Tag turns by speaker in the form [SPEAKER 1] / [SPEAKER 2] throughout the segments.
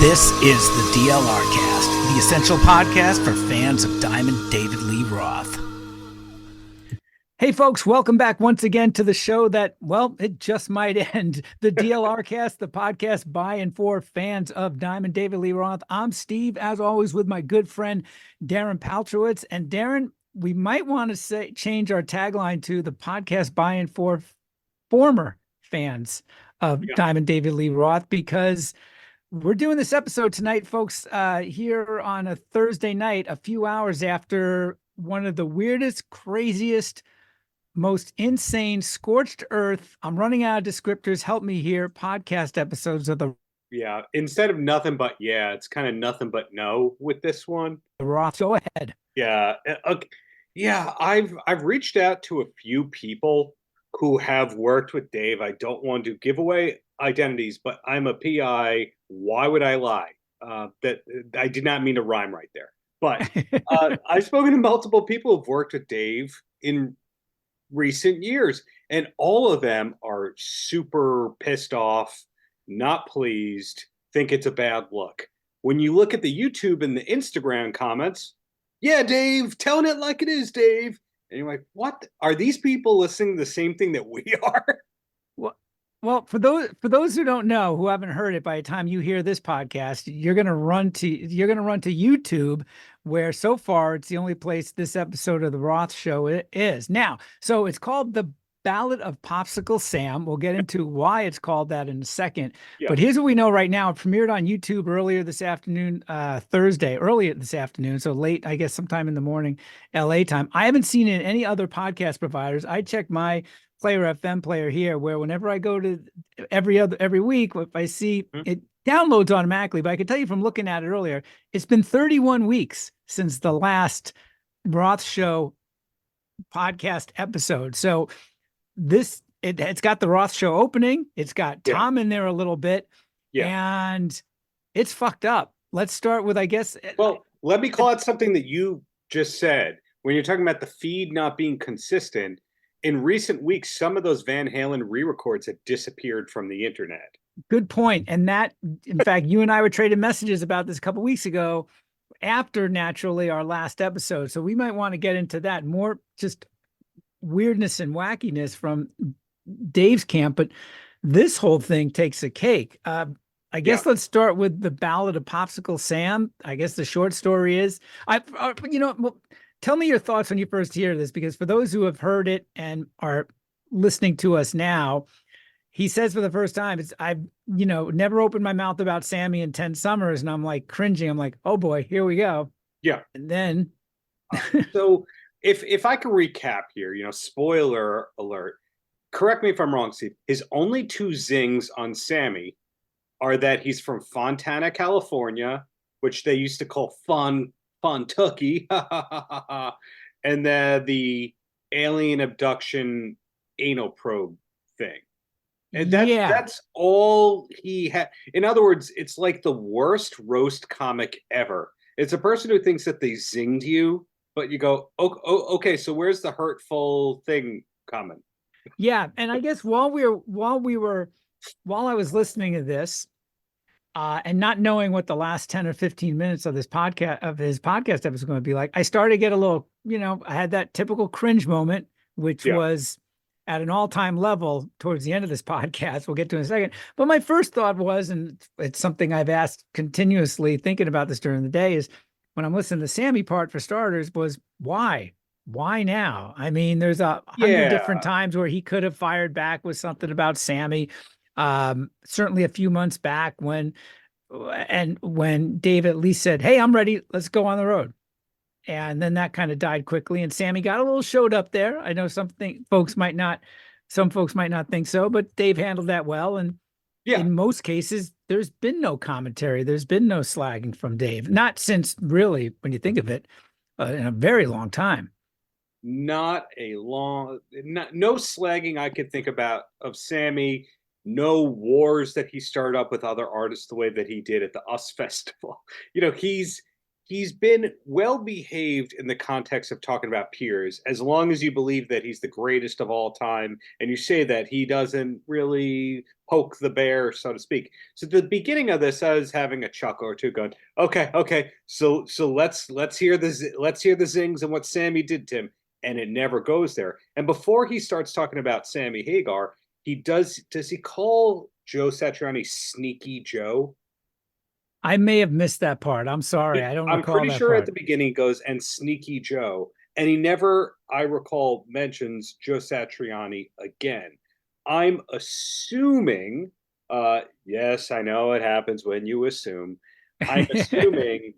[SPEAKER 1] This is the DLR Cast, the essential podcast for fans of Diamond David Lee Roth. Hey folks, welcome back once again to the show that, well, it just might end. The DLR Cast, the podcast by and for fans of Diamond David Lee Roth. I'm Steve, as always, with my good friend Darren Paltrowitz. And Darren, we might want to change our tagline to the podcast by and for former fans of Diamond David Lee Roth, because we're doing this episode tonight, folks, here on a Thursday night, a few hours after one of the weirdest, craziest, most insane, scorched earth, I'm running out of descriptors, help me here, podcast episodes of the
[SPEAKER 2] instead of nothing but it's kind of nothing but no with this one.
[SPEAKER 1] The Roth. Go ahead.
[SPEAKER 2] I've reached out to a few people who have worked with Dave. I don't want to give away identities, but I'm a PI. Why would I lie? That I did not mean to rhyme right there. But I've spoken to multiple people who've worked with Dave in recent years, and all of them are super pissed off, not pleased, think it's a bad look. When you look at the YouTube and the Instagram comments, yeah, Dave, telling it like it is, Dave. And you're like, what? Are these people listening to the same thing that we are?
[SPEAKER 1] Well, for those who don't know, who haven't heard it, by the time you hear this podcast, you're gonna run to YouTube, where so far it's the only place this episode of the Roth Show is. Now, so it's called the Ballad of Popsicle Sam. We'll get into why it's called that in a second. Yeah. But here's what we know right now. It premiered on YouTube earlier this afternoon, earlier this afternoon, so late, I guess, sometime in the morning, LA time. I haven't seen it in any other podcast providers. I checked my Player FM player here, where whenever I go to every week, if I see it downloads automatically. But I can tell you from looking at it earlier, it's been 31 weeks since the last Roth Show podcast episode. So it's got the Roth Show opening. It's got Tom in there a little bit, and it's fucked up. Let's start with, I guess.
[SPEAKER 2] Well, let me call out something that you just said when you're talking about the feed not being consistent. In recent weeks, some of those Van Halen re-records had disappeared from the internet.
[SPEAKER 1] Good point. And that, in fact, you and I were trading messages about this a couple of weeks ago after, naturally, our last episode. So we might want to get into that more, just weirdness and wackiness from Dave's camp. But this whole thing takes a cake. I guess let's start with the Ballad of Popsicle Sam. I guess the short story is, tell me your thoughts when you first hear this, because for those who have heard it and are listening to us now, he says for the first time, I've never opened my mouth about Sammy in 10 summers. And I'm like cringing. I'm like, oh boy, here we go.
[SPEAKER 2] Yeah.
[SPEAKER 1] And then.
[SPEAKER 2] So if I can recap here, spoiler alert, correct me if I'm wrong, Steve, his only two zings on Sammy are that he's from Fontana, California, which they used to call Fontucky, and then the alien abduction anal probe thing. And that's all he had. In other words, it's like the worst roast comic ever. It's a person who thinks that they zinged you, but you go, okay, so where's the hurtful thing coming?
[SPEAKER 1] Yeah, and I guess while I was listening to this, and not knowing what the last 10 or 15 minutes of his podcast episode was going to be like, I started to get a little, I had that typical cringe moment, which was at an all-time level towards the end of this podcast. We'll get to in a second. But my first thought was, and it's something I've asked continuously thinking about this during the day, is when I'm listening to the Sammy part, for starters, was why? Why now? I mean, there's 100 different times where he could have fired back with something about Sammy. Certainly a few months back when Dave at least said, hey, I'm ready, let's go on the road. And then that kind of died quickly, and Sammy got a little showed up there. I know some folks might not think so, but Dave handled that well. And in most cases, there's been no commentary. There's been no slagging from Dave. Not since, really, when you think of it, in a very long time.
[SPEAKER 2] No slagging I could think about of Sammy. No wars that he started up with other artists the way that he did at the US Festival. he's been well behaved in the context of talking about peers, as long as you believe that he's the greatest of all time, and you say that he doesn't really poke the bear, so to speak. So at the beginning of this, I was having a chuckle or two, going, okay, so let's hear the zings and what Sammy did to him, and it never goes there. And before he starts talking about Sammy Hagar, does he call Joe Satriani Sneaky Joe?
[SPEAKER 1] I may have missed that part. I'm sorry. I don't
[SPEAKER 2] I'm
[SPEAKER 1] recall
[SPEAKER 2] pretty
[SPEAKER 1] that
[SPEAKER 2] sure
[SPEAKER 1] part.
[SPEAKER 2] at the beginning it goes and Sneaky Joe, and he never, I recall, mentions Joe Satriani again. I'm assuming, yes, I know it happens when you assume. I'm assuming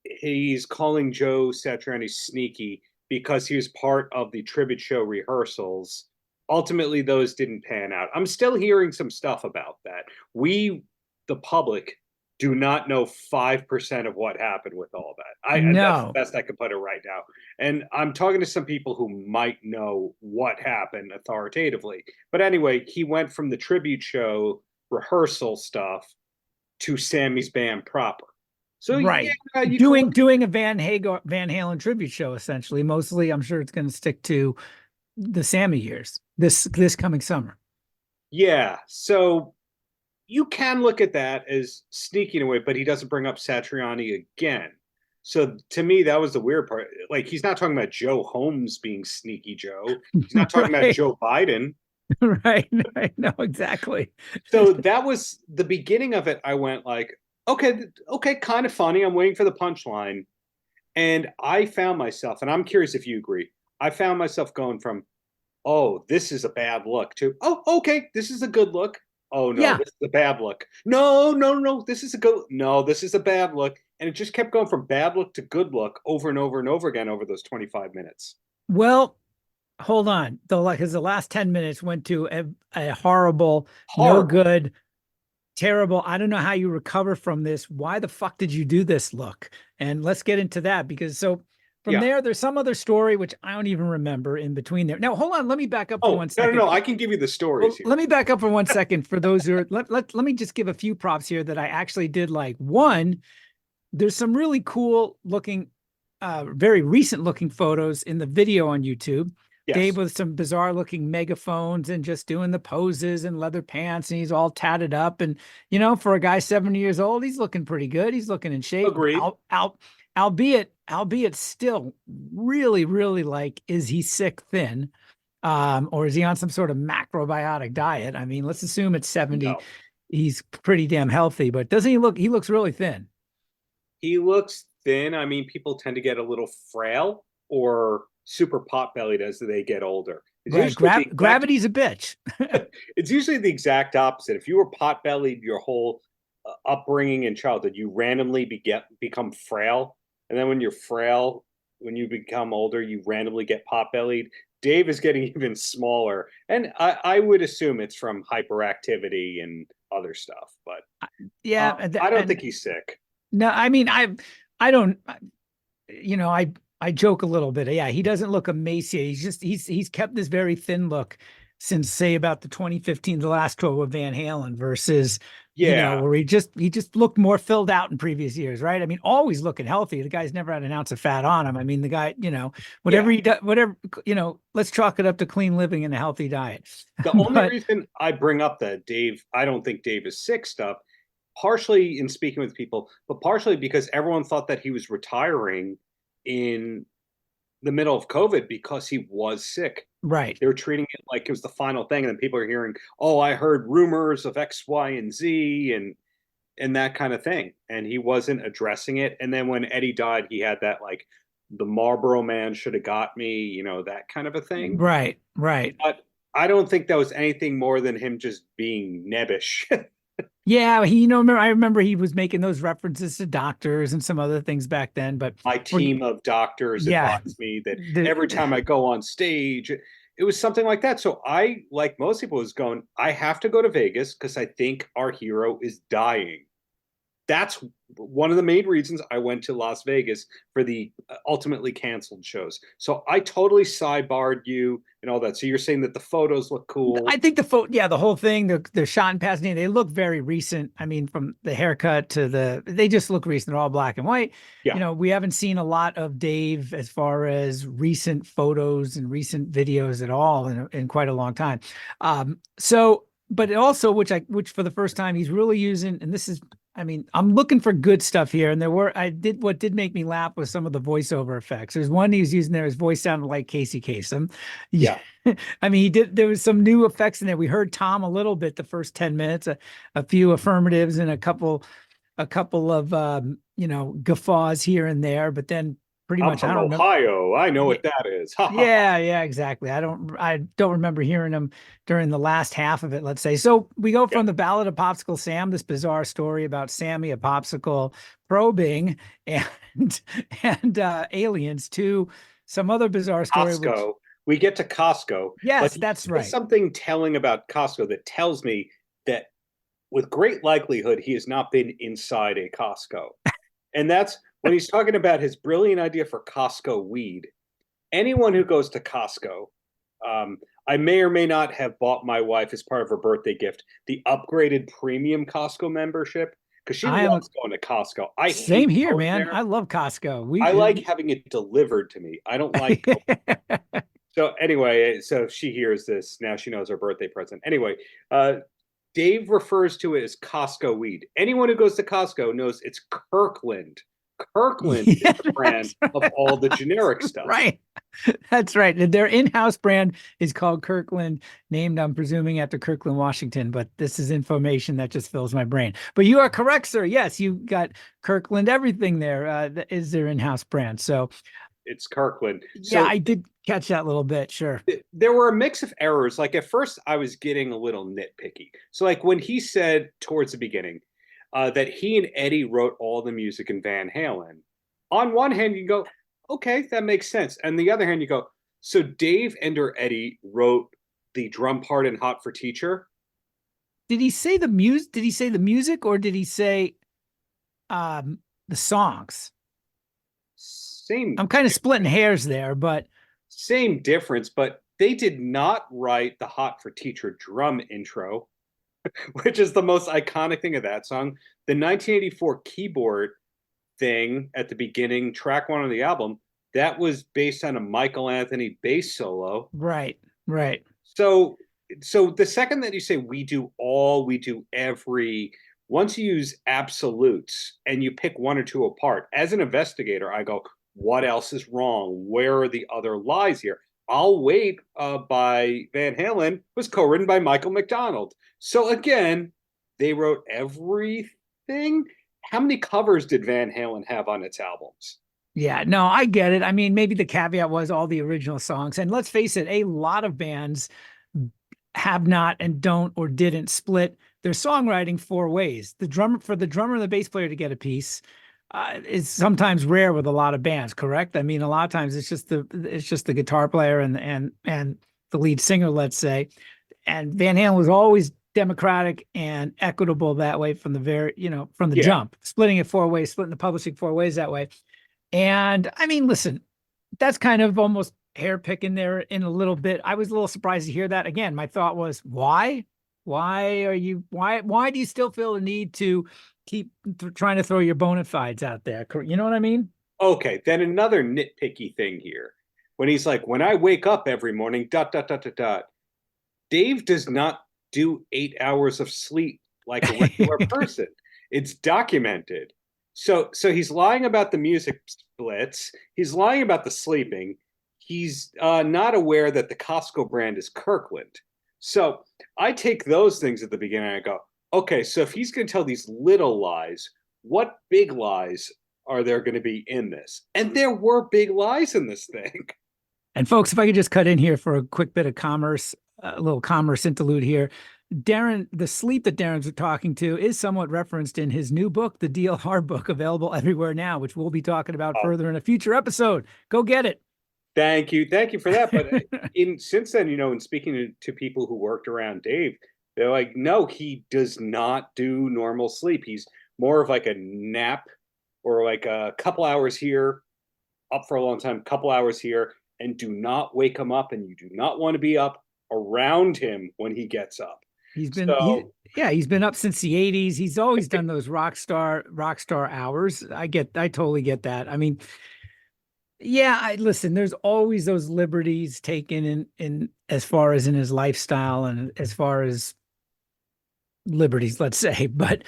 [SPEAKER 2] he's calling Joe Satriani Sneaky because he was part of the tribute show rehearsals. Ultimately, those didn't pan out. I'm still hearing some stuff about that. We, the public, do not know 5% of what happened with all that. That's the
[SPEAKER 1] No.
[SPEAKER 2] best I can put it right now. And I'm talking to some people who might know what happened authoritatively. But anyway, he went from the tribute show rehearsal stuff to Sammy's band proper. So
[SPEAKER 1] Right.
[SPEAKER 2] yeah,
[SPEAKER 1] Doing a Van Halen tribute show, essentially. Mostly, I'm sure it's going to stick to the Sammy years this coming summer.
[SPEAKER 2] yeah. So you can look at that as sneaking away, but he doesn't bring up Satriani again. So to me, that was the weird part. Like, he's not talking about Joe Holmes being Sneaky Joe. He's not talking about Joe Biden.
[SPEAKER 1] Right. No, exactly.
[SPEAKER 2] So that was the beginning of it. I went like, okay, kind of funny. I'm waiting for the punchline. And I found myself, and I'm curious if you agree, I found myself going from, oh, this is a bad look, to, oh, okay, this is a good look. Oh no,
[SPEAKER 1] Yeah.
[SPEAKER 2] this is a bad look. No, this is a good. No, this is a bad look, and it just kept going from bad look to good look over and over and over again over those 25 minutes.
[SPEAKER 1] Well, hold on. Because the last 10 minutes went to a horrible, no
[SPEAKER 2] Horrible.
[SPEAKER 1] good, terrible. I don't know how you recover from this. Why the fuck did you do this look? And let's get into that, because from
[SPEAKER 2] Yeah.
[SPEAKER 1] there, there's some other story which I don't even remember in between there. Now, hold on. Let me back up for
[SPEAKER 2] Oh,
[SPEAKER 1] one
[SPEAKER 2] no,
[SPEAKER 1] second.
[SPEAKER 2] I can give you the stories
[SPEAKER 1] Well,
[SPEAKER 2] here.
[SPEAKER 1] let me back up for 1 second for those who are, let me just give a few props here that I actually did like. One, there's some really cool looking, very recent looking photos in the video on YouTube.
[SPEAKER 2] Yes.
[SPEAKER 1] Dave with some bizarre looking megaphones and just doing the poses and leather pants, and he's all tatted up. And, for a guy 70 years old, he's looking pretty good. He's looking in shape.
[SPEAKER 2] Agreed.
[SPEAKER 1] Albeit still really, really, like, is he sick thin? Or is he on some sort of macrobiotic diet? I mean, let's assume it's 70.
[SPEAKER 2] No.
[SPEAKER 1] He's pretty damn healthy, but doesn't he looks really thin.
[SPEAKER 2] He looks thin. I mean, people tend to get a little frail or super pot-bellied as they get older.
[SPEAKER 1] Right. Gravity's a bitch.
[SPEAKER 2] It's usually the exact opposite. If you were pot-bellied your whole upbringing and childhood, you randomly become frail. And then when you're frail, when you become older, you randomly get pot-bellied. Dave is getting even smaller. And I would assume it's from hyperactivity and other stuff. But
[SPEAKER 1] yeah,
[SPEAKER 2] I don't think he's sick.
[SPEAKER 1] No, I mean, I don't, I joke a little bit. Yeah, he doesn't look emaciated. He's kept this very thin look since, say, about the 2015, the last tour with Van Halen, versus, where he just looked more filled out in previous years, right? I mean, always looking healthy. The guy's never had an ounce of fat on him. I mean, the guy, whatever he does, let's chalk it up to clean living and a healthy diet.
[SPEAKER 2] The only reason I bring up that Dave, I don't think Dave is sick stuff, partially in speaking with people, but partially because everyone thought that he was retiring in the middle of COVID because he was sick.
[SPEAKER 1] Right.
[SPEAKER 2] They were treating it like it was the final thing. And then people are hearing, oh, I heard rumors of X, Y, and Z and that kind of thing. And he wasn't addressing it. And then when Eddie died, he had that, like, the Marlboro Man should have got me, that kind of a thing.
[SPEAKER 1] Right.
[SPEAKER 2] But I don't think that was anything more than him just being nebbish.
[SPEAKER 1] Yeah, I remember he was making those references to doctors and some other things back then. But
[SPEAKER 2] my team of doctors advised me that every time I go on stage, it was something like that. So I, like most people, was going, I have to go to Vegas because I think our hero is dying. that's one of the main reasons I went to Las Vegas for the ultimately canceled shows. So I totally sidebarred you and all that. So you're saying that the photos look cool.
[SPEAKER 1] I think the whole thing, the shot in Pasadena, they look very recent. I mean, from the haircut to they just look recent. They're all black and white.
[SPEAKER 2] Yeah.
[SPEAKER 1] You know, we haven't seen a lot of Dave as far as recent photos and recent videos at all in quite a long time. But also, which for the first time he's really using, and this is, I mean, I'm looking for good stuff here. And what did make me laugh was some of the voiceover effects. There's one he was using there. His voice sounded like Casey Kasem.
[SPEAKER 2] Yeah.
[SPEAKER 1] I mean, there was some new effects in there. We heard Tom a little bit the first 10 minutes, a few affirmatives and a couple of, guffaws here and there, but then pretty much,
[SPEAKER 2] I'm from Ohio. I know what that is.
[SPEAKER 1] Yeah, exactly. I don't remember hearing him during the last half of it, let's say. So we go from the Ballad of Popsicle Sam, this bizarre story about Sammy, a popsicle, probing and aliens, to some other bizarre story.
[SPEAKER 2] Costco. We get to Costco.
[SPEAKER 1] Yes, that's right.
[SPEAKER 2] Something telling about Costco that tells me that with great likelihood he has not been inside a Costco. And that's when he's talking about his brilliant idea for Costco weed. Anyone who goes to Costco, I may or may not have bought my wife as part of her birthday gift the upgraded premium Costco membership, because she loves going to Costco.
[SPEAKER 1] Same here, man. There. I love Costco.
[SPEAKER 2] I like having it delivered to me. I don't like. So anyway, so if she hears this, now she knows her birthday present. Anyway, Dave refers to it as Costco weed. Anyone who goes to Costco knows it's Kirkland. Kirkland is the brand of all the generic stuff.
[SPEAKER 1] Right. That's right. Their in-house brand is called Kirkland, named, I'm presuming, after Kirkland, Washington, but this is information that just fills my brain. But you are correct, sir. Yes, you got Kirkland, everything there is their in-house brand. So
[SPEAKER 2] it's Kirkland.
[SPEAKER 1] Yeah, I did catch that little bit. Sure.
[SPEAKER 2] There were a mix of errors. Like at first I was getting a little nitpicky. So like when he said towards the beginning that he and Eddie wrote all the music in Van Halen, on one hand you go, okay, that makes sense. And the other hand you go, so Dave and or Eddie wrote the drum part in Hot for Teacher?
[SPEAKER 1] Did he say the music? Did he say the music, or did he say the songs?
[SPEAKER 2] Same.
[SPEAKER 1] I'm kind of splitting hairs there, but
[SPEAKER 2] same difference. But they did not write the Hot for Teacher drum intro, which is the most iconic thing of that song. The 1984 keyboard thing at the beginning, track one of the album, that was based on a Michael Anthony bass solo.
[SPEAKER 1] Right.
[SPEAKER 2] So the second that you say we do every, once you use absolutes and you pick one or two apart, as an investigator, I go, what else is wrong? Where are the other lies here? I'll Wait by Van Halen was co-written by Michael McDonald. So again, they wrote everything. How many covers did Van Halen have on its albums?
[SPEAKER 1] Yeah, no, I get it. I mean, maybe the caveat was all the original songs. And let's face it, a lot of bands have not and don't or didn't split their songwriting four ways. The drummer and the bass player to get a piece is sometimes rare with a lot of bands, correct? I mean, a lot of times it's just the guitar player and the lead singer, let's say. And Van Halen was always democratic and equitable that way from the jump, splitting it four ways, splitting the publishing four ways that way. And I mean, listen, that's kind of almost hair picking there in a little bit. I was a little surprised to hear that. Again, my thought was, why do you still feel the need to keep trying to throw your bona fides out there? You know what I mean?
[SPEAKER 2] Okay. Then another nitpicky thing here, when he's like, when I wake up every morning, ... Dave does not do 8 hours of sleep like a regular person. It's documented. So he's lying about the music splits. He's lying about the sleeping. He's not aware that the Costco brand is Kirkland. So I take those things at the beginning and I go, okay, so if he's going to tell these little lies, what big lies are there going to be in this? And there were big lies in this thing.
[SPEAKER 1] And folks, if I could just cut in here for a quick bit of commerce, a little commerce interlude here. Darren, the sleep that Darren's talking to is somewhat referenced in his new book, the DLR book, available everywhere now, which we'll be talking about further in a future episode. Go get it.
[SPEAKER 2] Thank you for that. But since then, in speaking to people who worked around Dave, They're like, no, he does not do normal sleep. He's more of like a nap or like a couple hours here, up for a long time, couple hours here, and do not wake him up. And you do not want to be up around him when he gets up. So
[SPEAKER 1] He's been up since the 80s. He's always done those rock star hours. I totally get that. I mean, yeah, I listen, there's always those liberties taken in as far as in his lifestyle and as far as liberties, let's say, but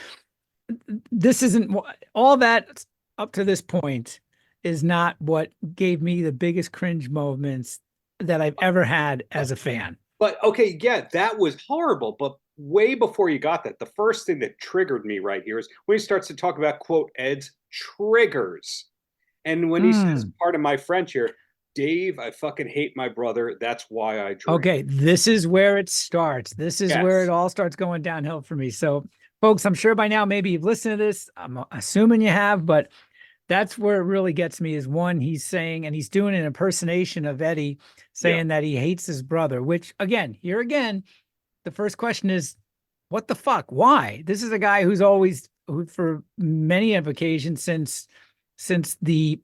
[SPEAKER 1] this isn't all that up to this point is not what gave me the biggest cringe moments that I've ever had as a fan.
[SPEAKER 2] but okay, yeah, that was horrible. But way before you got that, the first thing that triggered me right here is when he starts to talk about, quote, Ed's triggers. And when he says, pardon my French here, Dave, I fucking hate my brother. That's why I drink.
[SPEAKER 1] Okay, this is where it starts. This is where it all starts going downhill for me. So, folks, I'm sure by now maybe you've listened to this. I'm assuming you have, but that's where it really gets me is one, he's saying, and he's doing an impersonation of Eddie saying that he hates his brother, which again, here again, the first question is, what the fuck? Why? This is a guy who's always, who for many of occasions since the,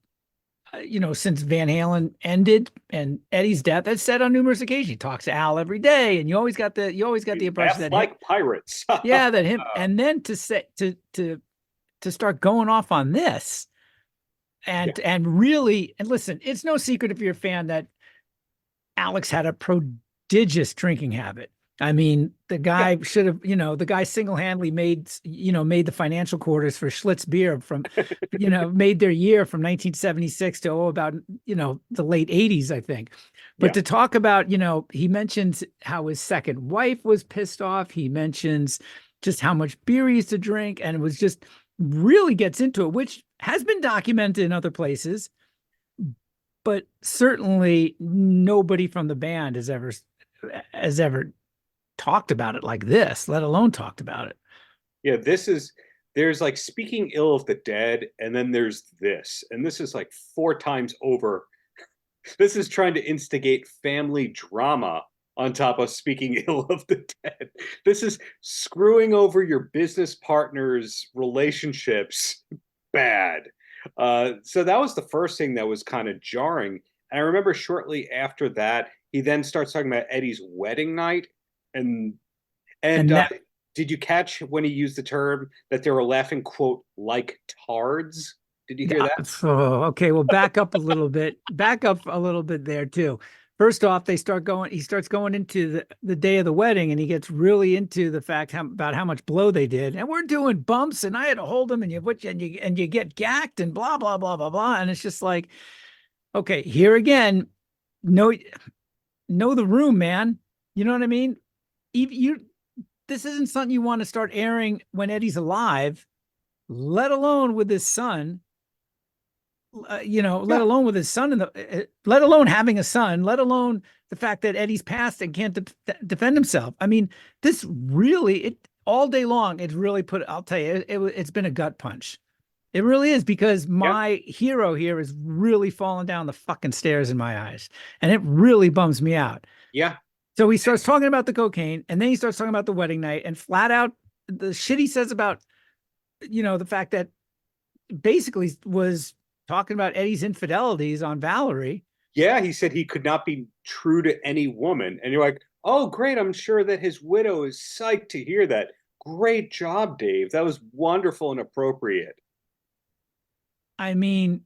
[SPEAKER 1] since Van Halen ended and Eddie's death, has said on numerous occasions, he talks to Al every day. And you always got the impression that
[SPEAKER 2] like pirates.
[SPEAKER 1] Yeah, that him, and then to say, to start going off on this and really, and listen, it's no secret if you're a fan that Alex had a prodigious drinking habit. I mean, the guy should have, the guy single-handedly made the financial quarters for Schlitz beer from, made their year from 1976 to, about, the late 80s, I think. But to talk about, he mentions how his second wife was pissed off. He mentions just how much beer he used to drink, and it was just really gets into it, which has been documented in other places, but certainly nobody from the band has ever talked about it like this, let alone talked about it.
[SPEAKER 2] Yeah, there's like speaking ill of the dead, and then there's this, and this is like 4 times over. This is trying to instigate family drama on top of speaking ill of the dead. This is screwing over your business partner's relationships bad. So that was the first thing that was kind of jarring. And I remember shortly after that, he then starts talking about Eddie's wedding night. And did you catch when he used the term that they were laughing, quote, like tards? Did you hear that?
[SPEAKER 1] Oh, okay. Well, back up a little bit. Back up a little bit there too. First off, he starts going into the day of the wedding, and he gets really into the fact about how much blow they did. And we're doing bumps, and I had to hold him, and you get gacked and blah, blah, blah, blah, blah. And it's just like, okay, here again, know the room, man. You know what I mean? This isn't something you want to start airing when Eddie's alive, let alone with his son. Let alone with his son let alone having a son, let alone the fact that Eddie's passed and can't defend himself. I mean, this really, all day long, it's really I'll tell you, it's been a gut punch. It really is, because my hero here is really falling down the fucking stairs in my eyes, and it really bums me out.
[SPEAKER 2] Yeah.
[SPEAKER 1] So he starts talking about the cocaine, and then he starts talking about the wedding night, and flat out the shit he says about, the fact that basically was talking about Eddie's infidelities on Valerie.
[SPEAKER 2] Yeah, he said he could not be true to any woman. And you're like, oh, great. I'm sure that his widow is psyched to hear that. Great job, Dave. That was wonderful and appropriate.
[SPEAKER 1] I mean,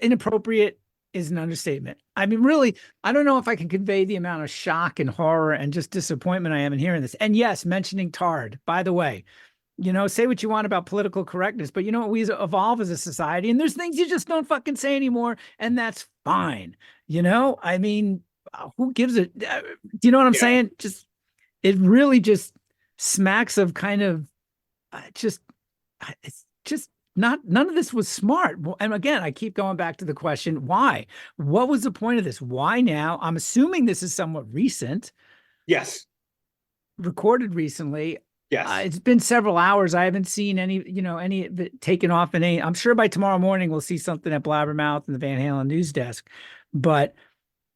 [SPEAKER 1] inappropriate is an understatement. I mean, really, I don't know if I can convey the amount of shock and horror and just disappointment I am in hearing this. And yes, mentioning Tard, by the way, say what you want about political correctness, but we evolve as a society, and there's things you just don't fucking say anymore, and that's fine. I mean, who gives it? Do you know what I'm saying? It really just smacks of kind of it's just none of this was smart. And again, I keep going back to the question, why? What was the point of this? Why now? I'm assuming this is somewhat recent.
[SPEAKER 2] Yes.
[SPEAKER 1] Recorded recently.
[SPEAKER 2] Yes.
[SPEAKER 1] It's been several hours. I haven't seen any of it taken off in any. I'm sure by tomorrow morning we'll see something at Blabbermouth and the Van Halen news desk. But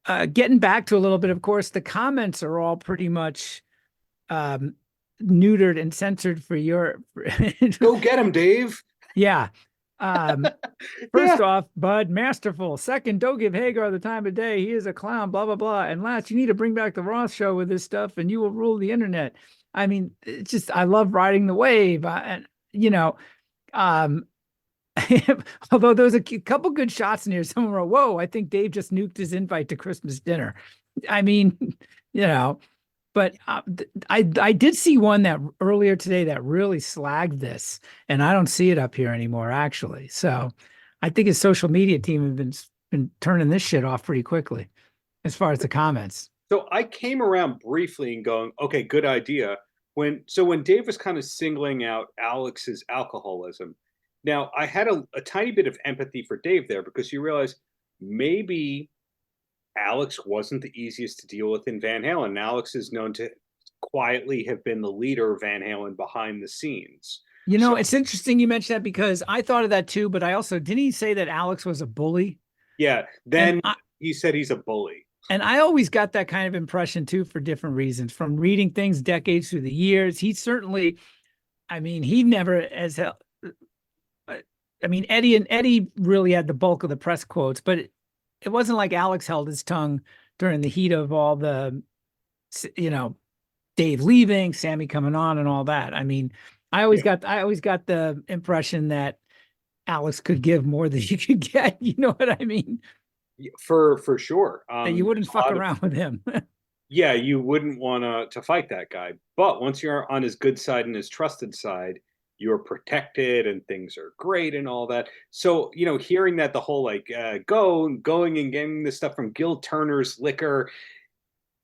[SPEAKER 1] getting back to a little bit, of course, the comments are all pretty much neutered and censored for your.
[SPEAKER 2] Go get him, Dave.
[SPEAKER 1] Yeah. First
[SPEAKER 2] Yeah.
[SPEAKER 1] off, Bud, masterful. Second, don't give Hagar the time of day. He is a clown, blah, blah, blah. And last, you need to bring back the Roth Show with this stuff and you will rule the internet. I mean, it's just, I love riding the wave. And, you know, um, although there was a couple good shots in here, someone wrote, whoa, I think Dave just nuked his invite to Christmas dinner. I mean, you know, but I did see one that earlier today that really slagged this, and I don't see it up here anymore, actually. So I think his social media team have been turning this shit off pretty quickly as far as the comments.
[SPEAKER 2] So I came around briefly and going, okay, good idea. When Dave was kind of singling out Alex's alcoholism, now I had a tiny bit of empathy for Dave there because you realize maybe Alex wasn't the easiest to deal with in Van Halen. Alex is known to quietly have been the leader of Van Halen behind the scenes.
[SPEAKER 1] You know,
[SPEAKER 2] So,
[SPEAKER 1] it's interesting you mentioned that because I thought of that too, but I also didn't he say that Alex was a bully?
[SPEAKER 2] yeah, then he said he's a bully.
[SPEAKER 1] And I always got that kind of impression too for different reasons from reading things decades through the years. He certainly, I mean, he never as hell. I mean, Eddie really had the bulk of the press quotes, but it wasn't like Alex held his tongue during the heat of all the, you know, Dave leaving, Sammy coming on, and all that. I mean, I always got the impression that Alex could give more than you could get. You know what I mean?
[SPEAKER 2] For sure.
[SPEAKER 1] That you wouldn't fuck around with him.
[SPEAKER 2] Yeah, you wouldn't want to fight that guy. But once you're on his good side and his trusted side, you're protected and things are great and all that. So, you know, hearing that the whole like going and getting this stuff from Gil Turner's liquor,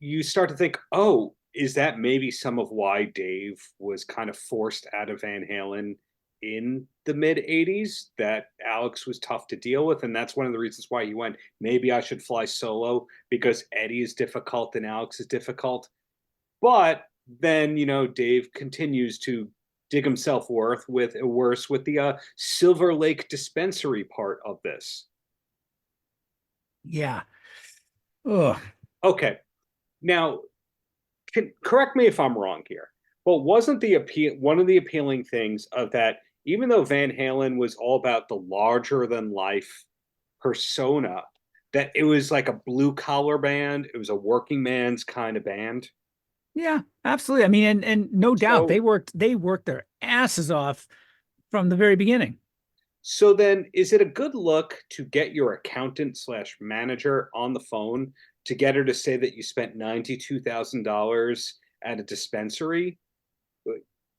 [SPEAKER 2] you start to think, oh, is that maybe some of why Dave was kind of forced out of Van Halen in the mid 80s? That Alex was tough to deal with. And that's one of the reasons why he went, maybe I should fly solo because Eddie is difficult and Alex is difficult. But then, you know, Dave continues to dig himself worse with the Silver Lake dispensary part of this.
[SPEAKER 1] Yeah. Oh,
[SPEAKER 2] Okay. Now, correct me if I'm wrong here, but wasn't one of the appealing things of that, even though Van Halen was all about the larger than life persona, that it was like a blue collar band, it was a working man's kind of band?
[SPEAKER 1] yeah, absolutely. I mean, and no doubt they worked their asses off from the very beginning.
[SPEAKER 2] So then, is it a good look to get your accountant slash manager on the phone to get her to say that you spent $92,000 at a dispensary?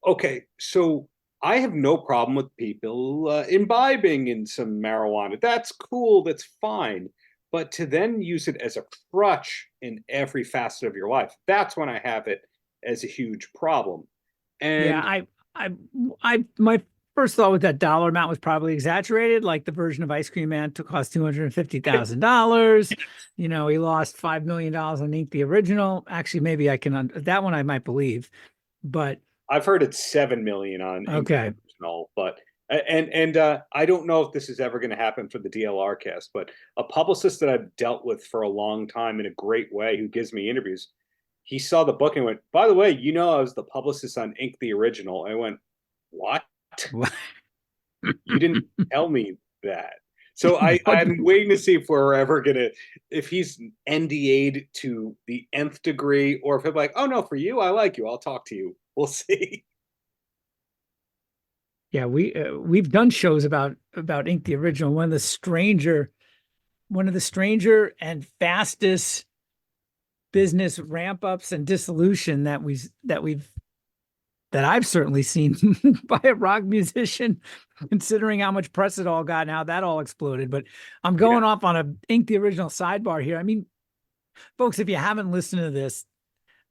[SPEAKER 2] Okay, so I have no problem with people imbibing in some marijuana. That's cool. That's fine. But to then use it as a crutch in every facet of your life, that's when I have it as a huge problem. And
[SPEAKER 1] Yeah, my first thought with that dollar amount was probably exaggerated. Like the version of Ice Cream Man cost $250,000. You know, he lost $5 million on Ink the Original. Actually, maybe I can that one I might believe, but
[SPEAKER 2] I've heard it's 7 million on
[SPEAKER 1] okay.
[SPEAKER 2] Original, but I don't know if this is ever going to happen for the DLR cast, but a publicist that I've dealt with for a long time in a great way who gives me interviews, he saw the book and went, by the way, you know, I was the publicist on Ink the Original. I went, what? You didn't tell me that. So I'm waiting to see if we're ever gonna, if he's NDA'd to the nth degree, or if he'll be like, oh no, for you, I like you, I'll talk to you. We'll see.
[SPEAKER 1] Yeah, we've done shows about Ink the Original. One of the stranger and fastest business ramp ups and dissolution that I've certainly seen by a rock musician, considering how much press it all got and how that all exploded. But I'm going off on a Ink the Original sidebar here. I mean, folks, if you haven't listened to this,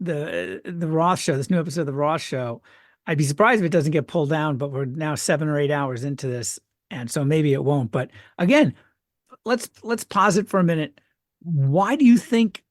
[SPEAKER 1] the Roth Show, this new episode of the Roth Show, I'd be surprised if it doesn't get pulled down, but we're now 7 or 8 hours into this. And so maybe it won't. But again, let's pause it for a minute. Why do you think,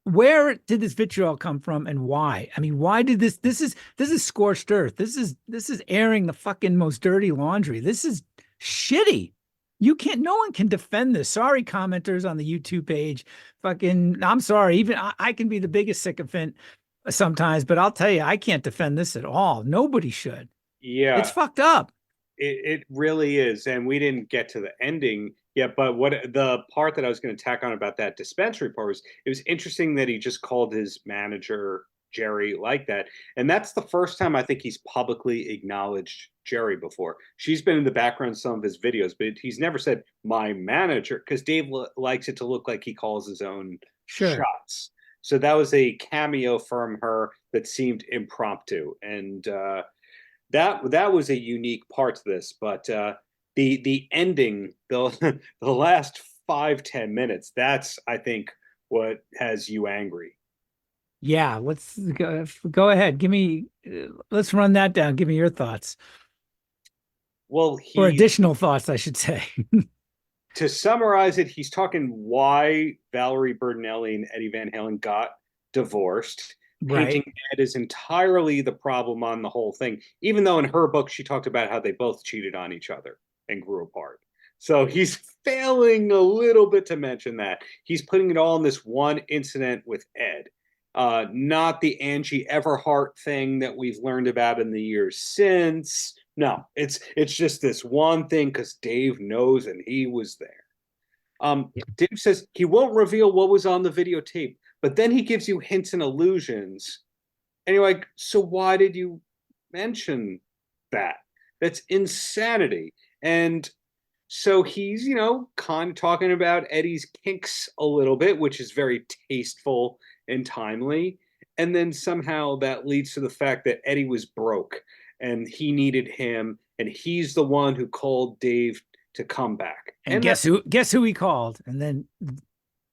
[SPEAKER 1] where did this vitriol come from and why? I mean, why did this is scorched earth. This is airing the fucking most dirty laundry. This is shitty. You can't, no one can defend this. Sorry, commenters on the YouTube page. Fucking, I'm sorry. Even I can be the biggest sycophant sometimes, but I'll tell you, I can't defend this at all. Nobody should. It's
[SPEAKER 2] Yeah,
[SPEAKER 1] fucked up.
[SPEAKER 2] it really is. And we didn't get to the ending yet, but what the part that I was going to tack on about that dispensary part was it was interesting that he just called his manager Jerry like that. And that's the first time I think he's publicly acknowledged Jerry before. She's been in the background in some of his videos, but he's never said my manager because Dave likes it to look like he calls his own
[SPEAKER 1] Sure.
[SPEAKER 2] shots. So that was a cameo from her that seemed impromptu. And that was a unique part to this, but the ending, the the last 5-10 minutes, that's I think what has you angry.
[SPEAKER 1] Yeah, let's go ahead. Give me, let's run that down. Give me your thoughts,
[SPEAKER 2] Well,
[SPEAKER 1] or
[SPEAKER 2] he
[SPEAKER 1] additional thoughts, I should say.
[SPEAKER 2] to summarize it, he's talking why Valerie Bertinelli and Eddie Van Halen got divorced, painting
[SPEAKER 1] Right.
[SPEAKER 2] Ed as entirely the problem on the whole thing, even though in her book she talked about how they both cheated on each other and grew apart. So he's failing a little bit to mention that. He's putting it all in this one incident with Ed. Not the Angie Everhart thing that we've learned about in the years since. No, it's just this one thing because Dave knows and he was there. Dave says he won't reveal what was on the videotape, but then he gives you hints and allusions, and you're like, so why did you mention that? That's insanity. And so he's, kind of talking about Eddie's kinks a little bit, which is very tasteful and timely. And then somehow that leads to the fact that Eddie was broke and he needed him, and he's the one who called Dave to come back.
[SPEAKER 1] And guess who he called? And then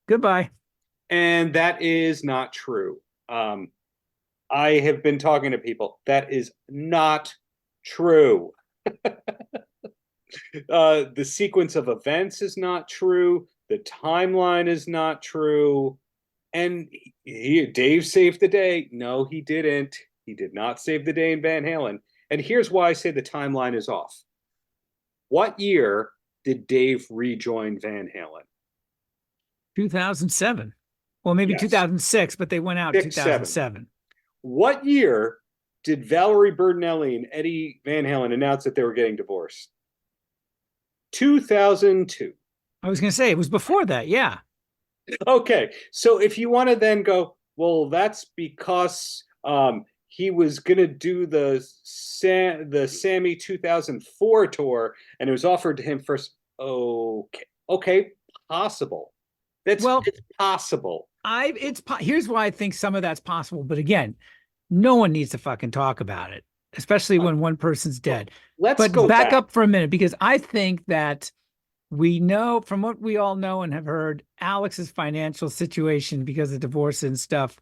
[SPEAKER 1] goodbye.
[SPEAKER 2] And that is not true. I have been talking to people. That is not true. The sequence of events is not true. The timeline is not true. And Dave saved the day. No, he didn't. He did not save the day in Van Halen. And here's why I say the timeline is off. What year did Dave rejoin Van Halen?
[SPEAKER 1] 2007. Well, maybe
[SPEAKER 2] Yes.
[SPEAKER 1] 2006, but they went out 2007.
[SPEAKER 2] What year did Valerie Bertinelli and Eddie Van Halen announce that they were getting divorced? 2002.
[SPEAKER 1] I was going to say it was before that. Yeah.
[SPEAKER 2] Okay, so if you want to then go, well, that's because he was going to do the Sammy 2004 tour, and it was offered to him first. Okay, possible. It's possible.
[SPEAKER 1] Here's why I think some of that's possible, but again, no one needs to fucking talk about it, especially when one person's dead.
[SPEAKER 2] Let's go
[SPEAKER 1] back up for a minute, because I think that we know from what we all know and have heard, Alex's financial situation because of divorce and stuff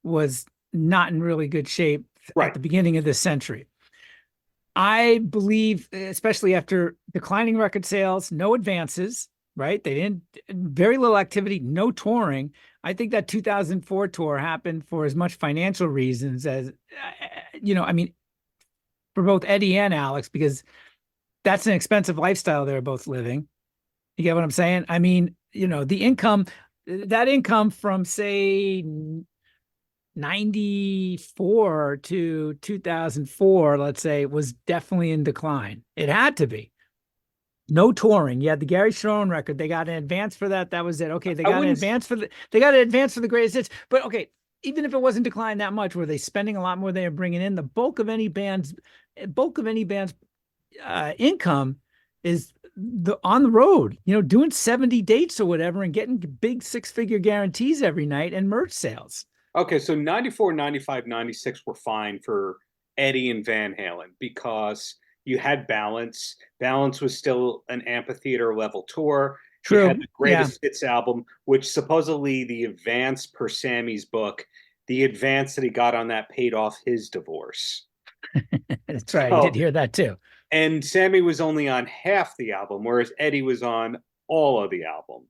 [SPEAKER 1] was not in really good shape at the beginning of this century. I believe, especially after declining record sales, no advances, right? They didn't, very little activity, no touring. I think that 2004 tour happened for as much financial reasons as, I mean, for both Eddie and Alex, because that's an expensive lifestyle they're both living. You get what I'm saying? I mean, the income, that income from say 94 to 2004, let's say, was definitely in decline. It had to be. No touring. You had the Gary Sharon record. They got an advance for that. That was it. Okay, they got an advance for the greatest hits. But okay, even if it wasn't declined that much, were they spending a lot more than they were bringing in? The bulk of any band's income is on the road, doing 70 dates or whatever and getting big 6-figure guarantees every night and merch sales.
[SPEAKER 2] Okay, so 94, 95, 96 were fine for Eddie and Van Halen because you had Balance. Balance was still an amphitheater level tour.
[SPEAKER 1] True.
[SPEAKER 2] You had the Greatest Hits album, which supposedly the advance per Sammy's book, the advance that he got on that paid off his divorce.
[SPEAKER 1] That's right. I did hear that too.
[SPEAKER 2] And Sammy was only on half the album, whereas Eddie was on all of the album.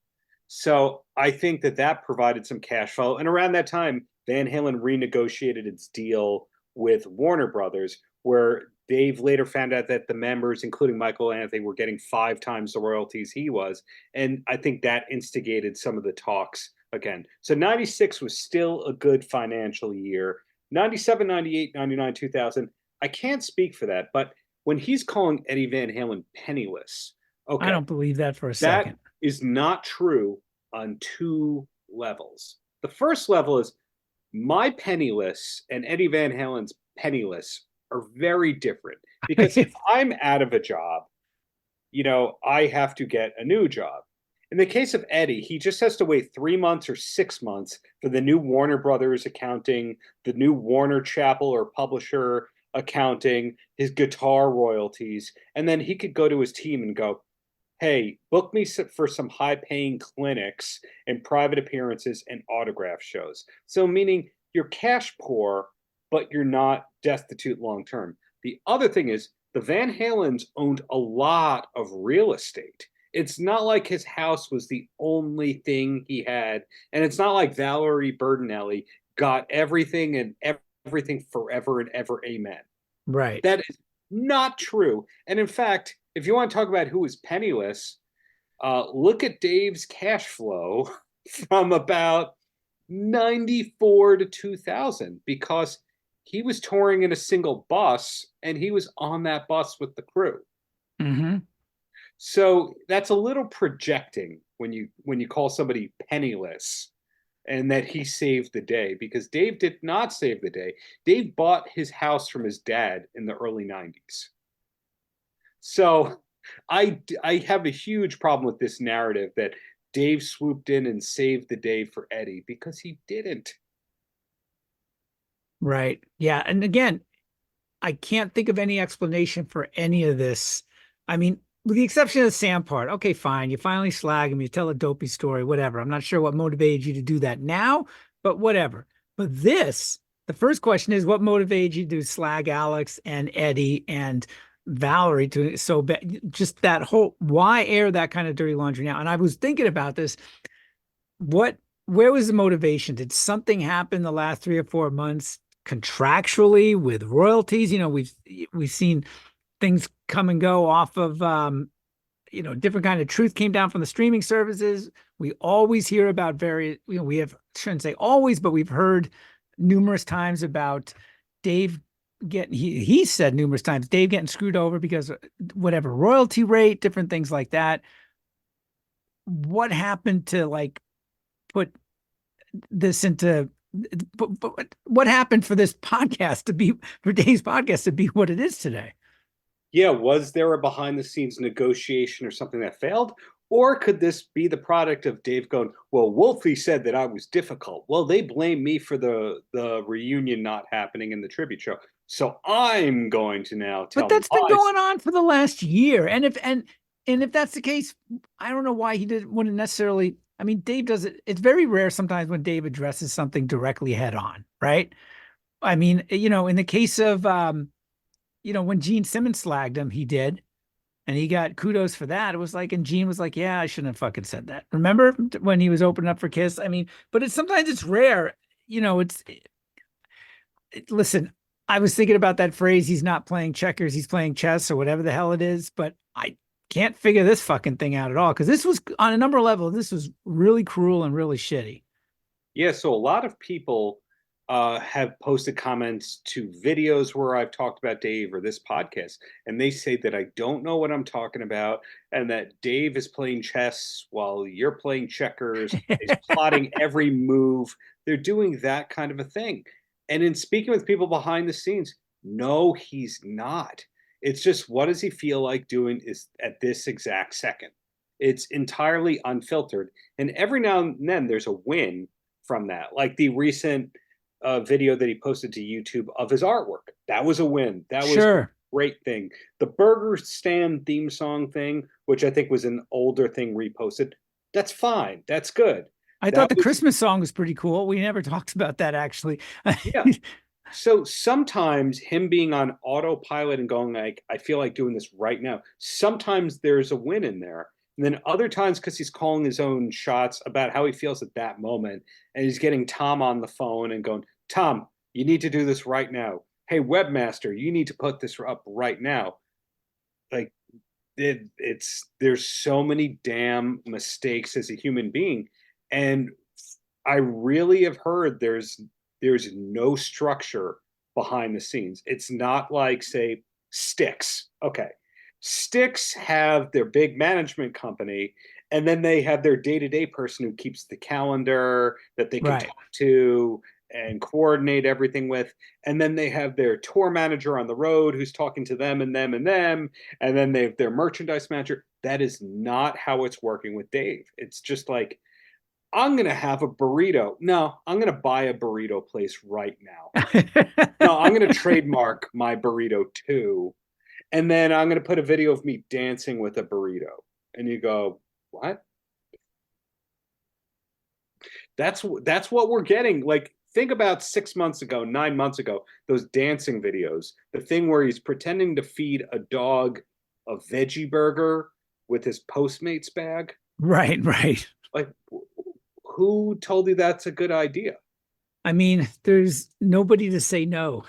[SPEAKER 2] So I think that provided some cash flow. And around that time, Van Halen renegotiated its deal with Warner Brothers, where Dave later found out that the members, including Michael Anthony, were getting 5 times the royalties he was. And I think that instigated some of the talks again. So 96 was still a good financial year. 97, 98, 99, 2000, I can't speak for that. But when he's calling Eddie Van Halen penniless, okay,
[SPEAKER 1] I don't believe that for a
[SPEAKER 2] that
[SPEAKER 1] second.
[SPEAKER 2] is not true on 2 levels. The first level is my penniless and Eddie Van Halen's penniless are very different, because if I'm out of a job, I have to get a new job. In the case of Eddie, he just has to wait 3 months or 6 months for the new Warner Brothers accounting, the new Warner Chappell or publisher accounting, his guitar royalties, and then he could go to his team and go, hey, book me for some high-paying clinics and private appearances and autograph shows. So meaning you're cash poor, but you're not destitute long-term. The other thing is the Van Halens owned a lot of real estate. It's not like his house was the only thing he had. And it's not like Valerie Bertinelli got everything and everything forever and ever. Amen.
[SPEAKER 1] Right.
[SPEAKER 2] That is not true. And in fact, if you want to talk about who is penniless, look at Dave's cash flow from about 94 to 2000, because he was touring in a single bus and he was on that bus with the crew.
[SPEAKER 1] Mm-hmm.
[SPEAKER 2] So that's a little projecting when you call somebody penniless and that he saved the day, because Dave did not save the day. Dave bought his house from his dad in the early 90s. So I have a huge problem with this narrative that Dave swooped in and saved the day for Eddie, because he didn't.
[SPEAKER 1] Right. Yeah. And again, I can't think of any explanation for any of this. I mean, with the exception of the Sam part, okay, fine. You finally slag him, you tell a dopey story, whatever. I'm not sure what motivated you to do that now, but whatever. But this, the first question is, what motivated you to slag Alex and Eddie and Valerie to so bad? Just that whole, why air that kind of dirty laundry now? And I was thinking about this. Where was the motivation? Did something happen the last 3 or 4 months contractually with royalties? We've seen things come and go off of different kind of truth came down from the streaming services. We always hear about various, shouldn't say always, but we've heard numerous times about Dave getting, he said numerous times, Dave getting screwed over because whatever royalty rate, different things like that. What happened to put this into, what happened for this podcast for Dave's podcast to be what it is today?
[SPEAKER 2] Yeah, was there a behind the scenes negotiation or something that failed? Or could this be the product of Dave going, well, Wolfie said that I was difficult. Well, they blame me for the reunion not happening in the tribute show. So I'm going to now tell
[SPEAKER 1] But that's been
[SPEAKER 2] them,
[SPEAKER 1] going on for the last year. And if that's the case, I don't know why he wouldn't necessarily. I mean, Dave does it. It's very rare sometimes when Dave addresses something directly head on, right? I mean, in the case of, when Gene Simmons slagged him, he did. And he got kudos for that. It was like, and Gene was like, yeah, I shouldn't have fucking said that. Remember when he was opening up for Kiss? I mean, but sometimes it's rare, listen, I was thinking about that phrase. He's not playing checkers. He's playing chess or whatever the hell it is. But I can't figure this fucking thing out at all. Cause this was on a number of levels. This was really cruel and really shitty.
[SPEAKER 2] Yeah. So a lot of people have posted comments to videos where I've talked about Dave or this podcast, and they say that I don't know what I'm talking about, and that Dave is playing chess while you're playing checkers. He's plotting every move. They're doing that kind of a thing. And in speaking with people behind the scenes, no, he's not. It's just, what does he feel like doing is at this exact second? It's entirely unfiltered. And every now and then there's a win from that, like the recent video that he posted to YouTube of his artwork. That was a win. That was a great thing. The burger stand theme song thing, which I think was an older thing reposted, that's fine. That's good.
[SPEAKER 1] I thought the Christmas song was pretty cool. We never talked about that, actually.
[SPEAKER 2] Yeah. So sometimes him being on autopilot and going like, I feel like doing this right now, sometimes there's a win in there. And then other times, because he's calling his own shots about how he feels at that moment, and he's getting Tom on the phone and going, Tom, you need to do this right now. hey, webmaster, you need to put this up right now. Like there's so many damn mistakes as a human being. And I really have heard there's no structure behind the scenes. It's not like, say, Styx. Okay. Styx have their big management company, and then they have their day-to-day person who keeps the calendar that they can
[SPEAKER 1] Right.
[SPEAKER 2] talk to and coordinate everything with. And then they have their tour manager on the road who's talking to them and them and them. And then they have their merchandise manager. That is not how it's working with Dave. It's just like, I'm going to have a burrito. No, I'm going to buy a burrito place right now. No, I'm going to trademark my burrito too. And then I'm going to put a video of me dancing with a burrito. And you go, what? That's what we're getting. Like, think about 6 months ago, 9 months ago, those dancing videos, the thing where he's pretending to feed a dog a veggie burger with his Postmates bag.
[SPEAKER 1] Right, right.
[SPEAKER 2] Like, who told you that's a good idea?
[SPEAKER 1] I mean, there's nobody to say no.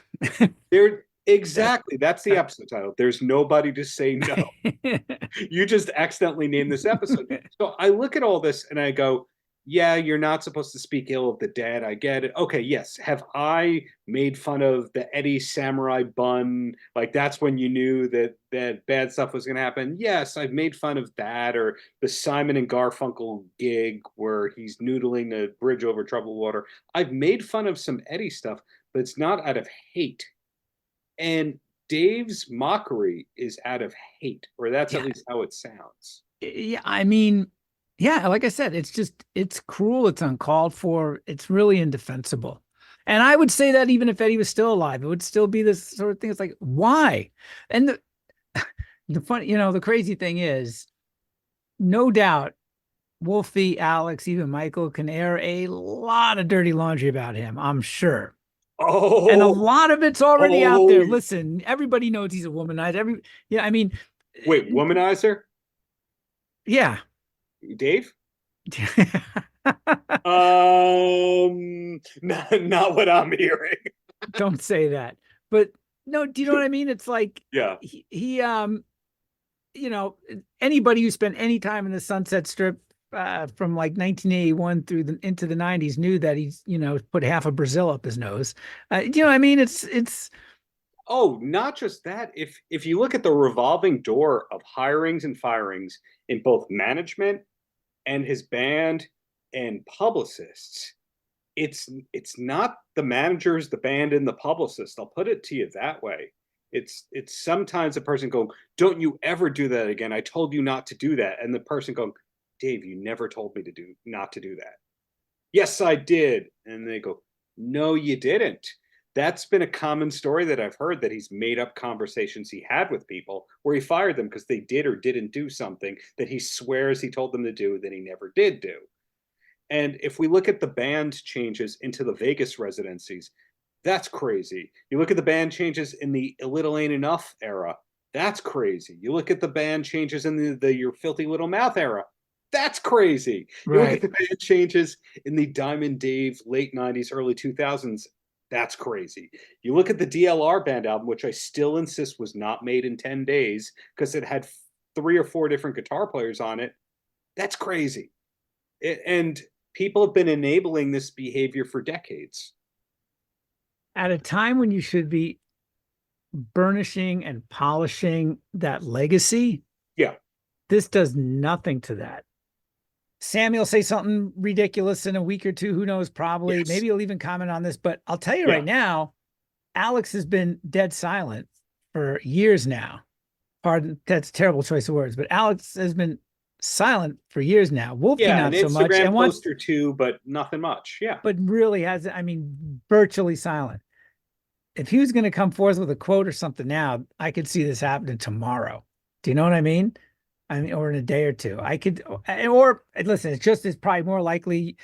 [SPEAKER 2] Exactly. That's the episode title. There's nobody to say no. You just accidentally named this episode. So I look at all this and I go, yeah, you're not supposed to speak ill of the dead. I get it. Okay, yes. Have I made fun of the Eddie Samurai bun? Like, that's when you knew that bad stuff was going to happen. Yes, I've made fun of that, or the Simon and Garfunkel gig where he's noodling the bridge over troubled water. I've made fun of some Eddie stuff, but it's not out of hate. And Dave's mockery is out of hate, or that's at least how it sounds.
[SPEAKER 1] Yeah, I mean, yeah, like I said, it's cruel, it's uncalled for, it's really indefensible. And I would say that even if Eddie was still alive, it would still be this sort of thing. It's like, why? And the funny, the crazy thing is, no doubt, Wolfie, Alex, even Michael can air a lot of dirty laundry about him, I'm sure.
[SPEAKER 2] Oh,
[SPEAKER 1] and a lot of it's already out there. Listen, everybody knows he's a womanizer. I mean,
[SPEAKER 2] wait, womanizer?
[SPEAKER 1] Yeah.
[SPEAKER 2] Dave? Not what I'm hearing.
[SPEAKER 1] Don't say that. But no, do you know what I mean? It's like,
[SPEAKER 2] yeah,
[SPEAKER 1] he anybody who spent any time in the Sunset Strip from like 1981 into the 90s knew that he's, put half of Brazil up his nose. You know what I mean? It's
[SPEAKER 2] Oh, not just that. If you look at the revolving door of hirings and firings in both management and his band and publicists, it's not the managers, the band, and the publicist. I'll put it to you that way. It's sometimes a person going, "Don't you ever do that again? I told you not to do that." And the person going, "Dave, you never told me not to do that." "Yes, I did." And they go, "No, you didn't." That's been a common story that I've heard, that he's made up conversations he had with people where he fired them because they did or didn't do something that he swears he told them to do that he never did do. And if we look at the band changes into the Vegas residencies, that's crazy. You look at the band changes in the A Little Ain't Enough era, that's crazy. You look at the band changes in the Your Filthy Little Mouth era, that's crazy. You look at the band changes in the Diamond Dave late 90s, early 2000s, that's crazy. You look at the DLR band album, which I still insist was not made in 10 days because it had 3 or 4 different guitar players on it, that's crazy. And people have been enabling this behavior for decades.
[SPEAKER 1] At a time when you should be burnishing and polishing that legacy,
[SPEAKER 2] yeah,
[SPEAKER 1] this does nothing to that. Sammy will say something ridiculous in a week or two. Who knows? Probably. Yes. Maybe he'll even comment on this. But I'll tell you right now, Alex has been dead silent for years now. Pardon, that's a terrible choice of words. But Alex has been silent for years now. Wolfie not so much.
[SPEAKER 2] And post or two, but nothing much. Yeah.
[SPEAKER 1] But really virtually silent. If he was going to come forth with a quote or something now, I could see this happening tomorrow. Do you know what I mean? Or in a day or two, or listen, it's probably more likely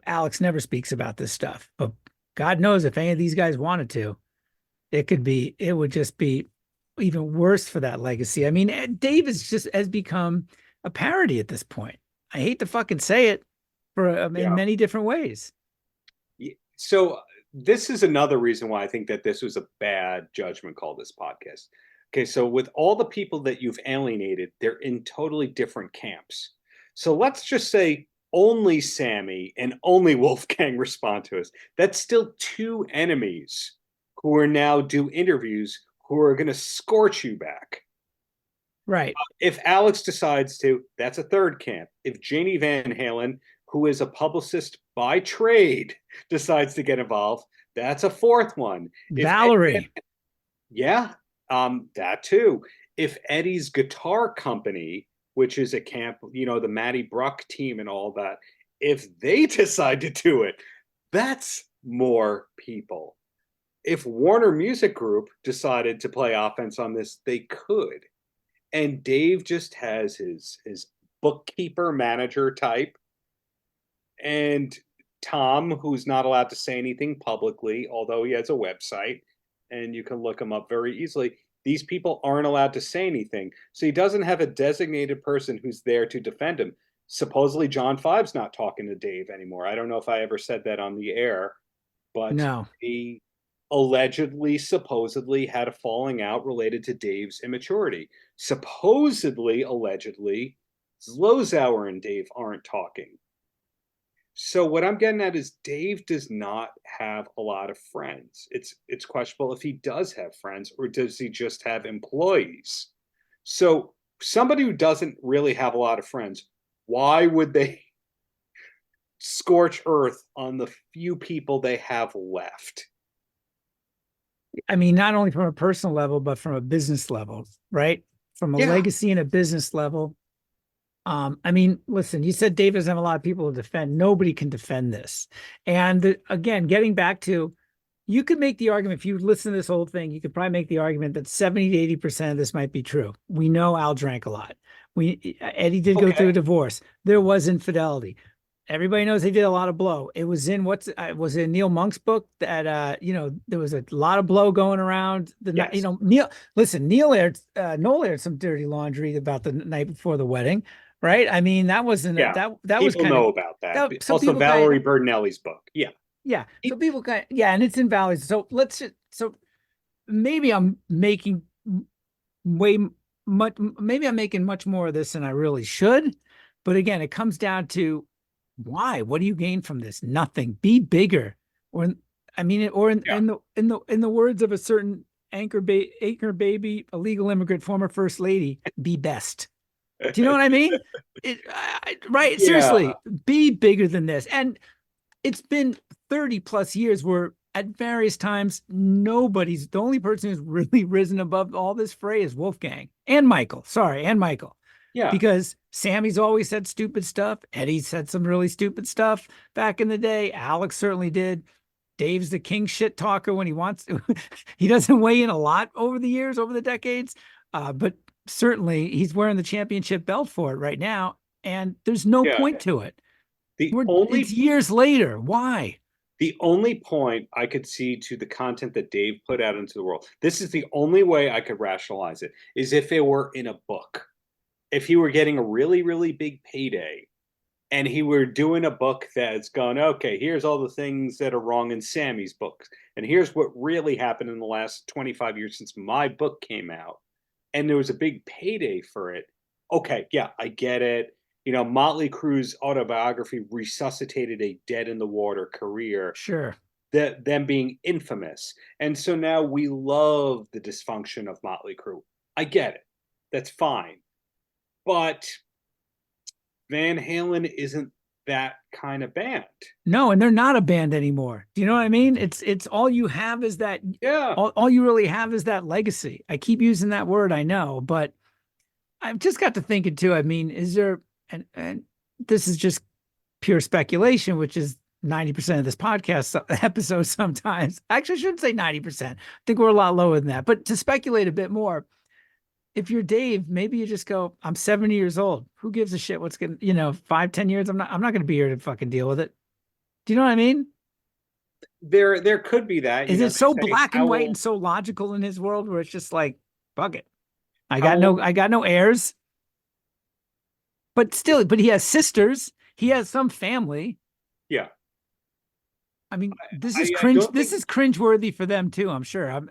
[SPEAKER 1] Alex never speaks about this stuff, but God knows if any of these guys wanted to, it would just be even worse for that legacy. I mean, Dave has become a parody at this point. I hate to fucking say it in many different ways.
[SPEAKER 2] So this is another reason why I think that this was a bad judgment call, this podcast. Okay, so with all the people that you've alienated, they're in totally different camps. So let's just say only Sammy and only Wolfgang respond to us. That's still two enemies who are now do interviews who are going to scorch you back.
[SPEAKER 1] Right.
[SPEAKER 2] If Alex decides to, that's a third camp. If Janie Van Halen, who is a publicist by trade, decides to get involved, that's a fourth one.
[SPEAKER 1] Valerie.
[SPEAKER 2] Yeah, that too. If Eddie's guitar company, which is a camp, the Matty Bruck team and all that, if they decide to do it, that's more people. If Warner Music Group decided to play offense on this, they could. And Dave just has his bookkeeper manager type, and Tom, who's not allowed to say anything publicly, although he has a website and you can look him up very easily. These people aren't allowed to say anything. So he doesn't have a designated person who's there to defend him. Supposedly John Five's not talking to Dave anymore. I don't know if I ever said that on the air, but
[SPEAKER 1] no.
[SPEAKER 2] He allegedly, supposedly had a falling out related to Dave's immaturity. Supposedly, allegedly, Zlozauer and Dave aren't talking. So what I'm getting at is Dave does not have a lot of friends. It's questionable if he does have friends, or does he just have employees? So somebody who doesn't really have a lot of friends, why would they scorch earth on the few people they have left?
[SPEAKER 1] I mean, not only from a personal level, but from a business level, right? From a legacy and a business level. I mean, listen, you said Dave doesn't have a lot of people to defend. Nobody can defend this. And again, getting back to, you could make the argument, if you listen to this whole thing, you could probably make the argument that 70 to 80% of this might be true. We know Al drank a lot. Eddie did go through a divorce. There was infidelity. Everybody knows they did a lot of blow. It was in was it Neil Monk's book that there was a lot of blow going around. Noel aired some dirty laundry about the night before the wedding, right? I mean, that wasn't that was kind of
[SPEAKER 2] know about that. Also Valerie Bertinelli's book. Yeah.
[SPEAKER 1] So people and it's in Valerie's. So maybe I'm making much more of this than I really should. But again, it comes down to, why? What do you gain from this? Nothing. Be bigger. In the words of a certain anchor baby, a legal immigrant, former first lady, be best. Do you know what I mean? Right? Yeah. Seriously, be bigger than this. And it's been 30 plus years where at various times, the only person who's really risen above all this fray is Wolfgang and Michael. Yeah. Because Sammy's always said stupid stuff. Eddie said some really stupid stuff back in the day. Alex certainly did. Dave's the king shit talker when he wants to. He doesn't weigh in a lot over the decades. But certainly he's wearing the championship belt for it right now. And there's no point to it. It's years later. Why?
[SPEAKER 2] The only point I could see to the content that Dave put out into the world, this is the only way I could rationalize it, is if it were in a book. If he were getting a really, really big payday and he were doing a book that's gone, okay, here's all the things that are wrong in Sammy's books, and here's what really happened in the last 25 years since my book came out, and there was a big payday for it. Okay, yeah, I get it. Motley Crue's autobiography resuscitated a dead-in-the-water career.
[SPEAKER 1] Sure.
[SPEAKER 2] Them being infamous. And so now we love the dysfunction of Motley Crue. I get it. That's fine. But Van Halen isn't that kind of band.
[SPEAKER 1] No, and they're not a band anymore. Do you know what I mean? It's all you have is that.
[SPEAKER 2] Yeah.
[SPEAKER 1] All you really have is that legacy. I keep using that word, I know, but I've just got to thinking too. I mean, is there, and this is just pure speculation, which is 90% of this podcast episode sometimes. Actually, I shouldn't say 90%. I think we're a lot lower than that. But to speculate a bit more, if you're Dave, maybe you just go, I'm 70 years old. Who gives a shit what's going to, 5-10 years? I'm not going to be here to fucking deal with it. Do you know what I mean?
[SPEAKER 2] There could be that.
[SPEAKER 1] Is it so black and white and so logical in his world where it's just like, fuck it. I got no heirs. But still, he has sisters. He has some family.
[SPEAKER 2] Yeah.
[SPEAKER 1] I mean, this is
[SPEAKER 2] I
[SPEAKER 1] cringe.
[SPEAKER 2] don't
[SPEAKER 1] This
[SPEAKER 2] think.
[SPEAKER 1] is cringeworthy for them too, I'm sure.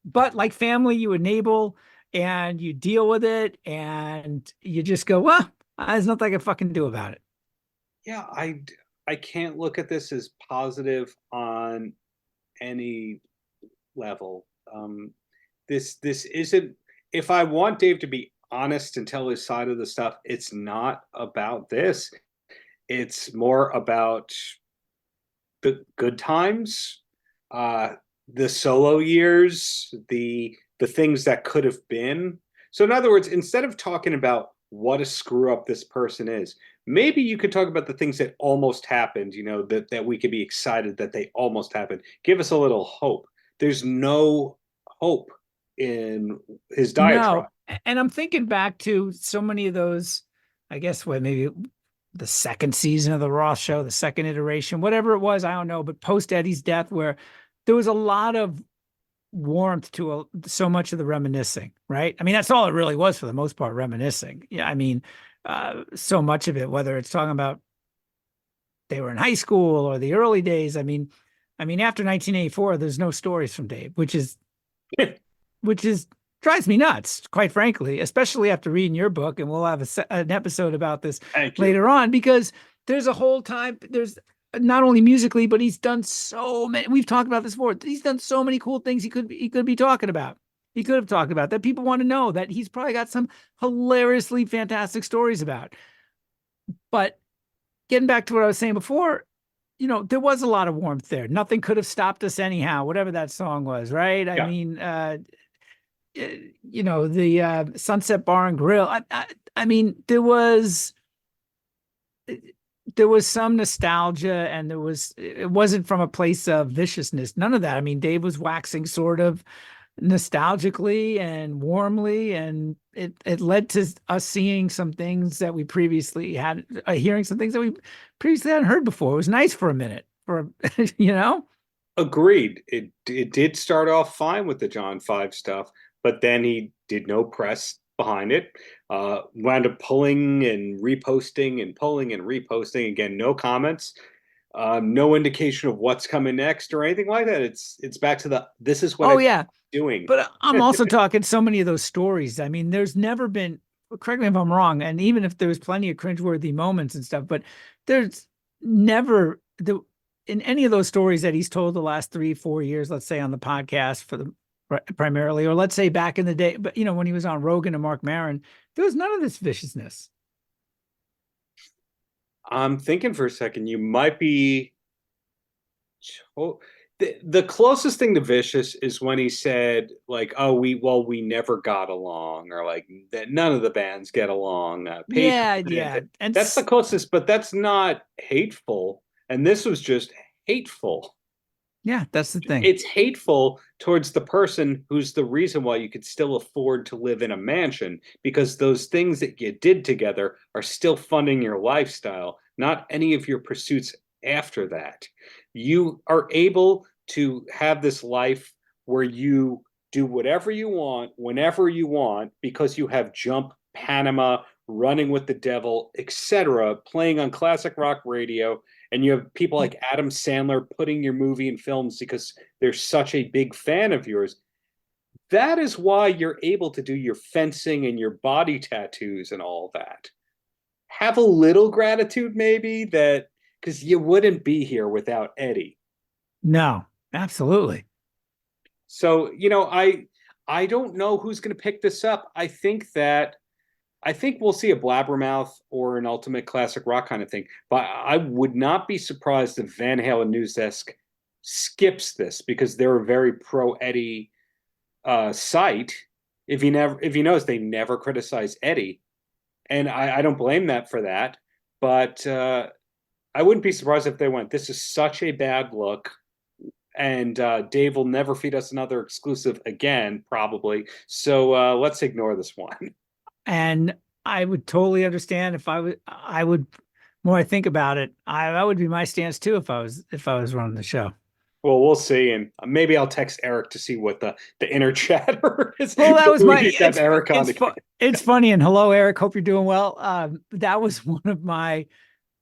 [SPEAKER 1] But like family, you enable and you deal with it, and you just go, well, there's nothing I can fucking do about it.
[SPEAKER 2] Yeah, I can't look at this as positive on any level. This isn't. If I want Dave to be honest and tell his side of the stuff, it's not about this. It's more about the good times, uh, the solo years, the things that could have been. So in other words, instead of talking about what a screw up this person is, maybe you could talk about the things that almost happened, that we could be excited that they almost happened. Give us a little hope. There's no hope in his diatribe.
[SPEAKER 1] No. And I'm thinking back to so many of those, I guess, what maybe the second season of the Roth Show, the second iteration, whatever it was, I don't know, but post Eddie's death, where there was a lot of warmth to so much of the reminiscing, right? I mean, that's all it really was for the most part, reminiscing. Yeah, I mean, so much of it, whether it's talking about they were in high school or the early days. I mean, after 1984, there's no stories from Dave, which is drives me nuts, quite frankly, especially after reading your book. And we'll have an episode about this later on, because there's a whole time, there's not only musically, but he's done so many, we've talked about this before. He's done so many cool things he could be talking about. He could have talked about that people want to know, that he's probably got some hilariously fantastic stories about. But getting back to what I was saying before, there was a lot of warmth there. Nothing could have stopped us anyhow, whatever that song was, right? I mean, the Sunset Bar and Grill. I mean, there was some nostalgia, and it wasn't from a place of viciousness. None of that. I mean, Dave was waxing sort of nostalgically and warmly, and it led to us seeing some things that we previously had, hearing some things that we previously hadn't heard before. It was nice for a minute,
[SPEAKER 2] Agreed. It did start off fine with the John 5 stuff, but then he did no press behind it. Wound up pulling and reposting and pulling and reposting. Again, no comments, no indication of what's coming next or anything like that. It's back to this is what I'm doing.
[SPEAKER 1] But I'm also talking so many of those stories. I mean, there's never been, correct me if I'm wrong, and even if there's plenty of cringeworthy moments and stuff, but there's never in any of those stories that he's told the last 3-4 years, let's say on the podcast primarily, or let's say back in the day, but when he was on Rogan and Mark Maron, there was none of this viciousness.
[SPEAKER 2] I'm thinking for a second, you might be. The closest thing to vicious is when he said, like, "Oh, we never got along," or like that none of the bands get along.
[SPEAKER 1] Yeah,
[SPEAKER 2] and that's the closest, but that's not hateful. And this was just hateful.
[SPEAKER 1] Yeah, that's the thing.
[SPEAKER 2] It's hateful towards the person who's the reason why you could still afford to live in a mansion, because those things that you did together are still funding your lifestyle, not any of your pursuits after that. You are able to have this life where you do whatever you want, whenever you want, because you have Jump, Panama, Running with the Devil, etc., playing on classic rock radio, and you have people like Adam Sandler putting your movie in films because they're such a big fan of yours. That is why you're able to do your fencing and your body tattoos and all that. Have a little gratitude, maybe, that because you wouldn't be here without Eddie.
[SPEAKER 1] No, absolutely.
[SPEAKER 2] So, I don't know who's going to pick this up. I think we'll see a Blabbermouth or an Ultimate Classic Rock kind of thing. But I would not be surprised if Van Halen News Desk skips this, because they're a very pro Eddie site. If you notice, they never criticize Eddie, and I don't blame that for that. But I wouldn't be surprised if they went, "This is such a bad look, and Dave will never feed us another exclusive again, probably. So let's ignore this one."
[SPEAKER 1] And I would totally understand if I would, more I think about it, that would be my stance too if I was running the show.
[SPEAKER 2] Well, we'll see, and maybe I'll text Eric to see what the inner chatter is.
[SPEAKER 1] Well, that was
[SPEAKER 2] Eric on
[SPEAKER 1] it's funny, and hello, Eric. Hope you're doing well. That was one of my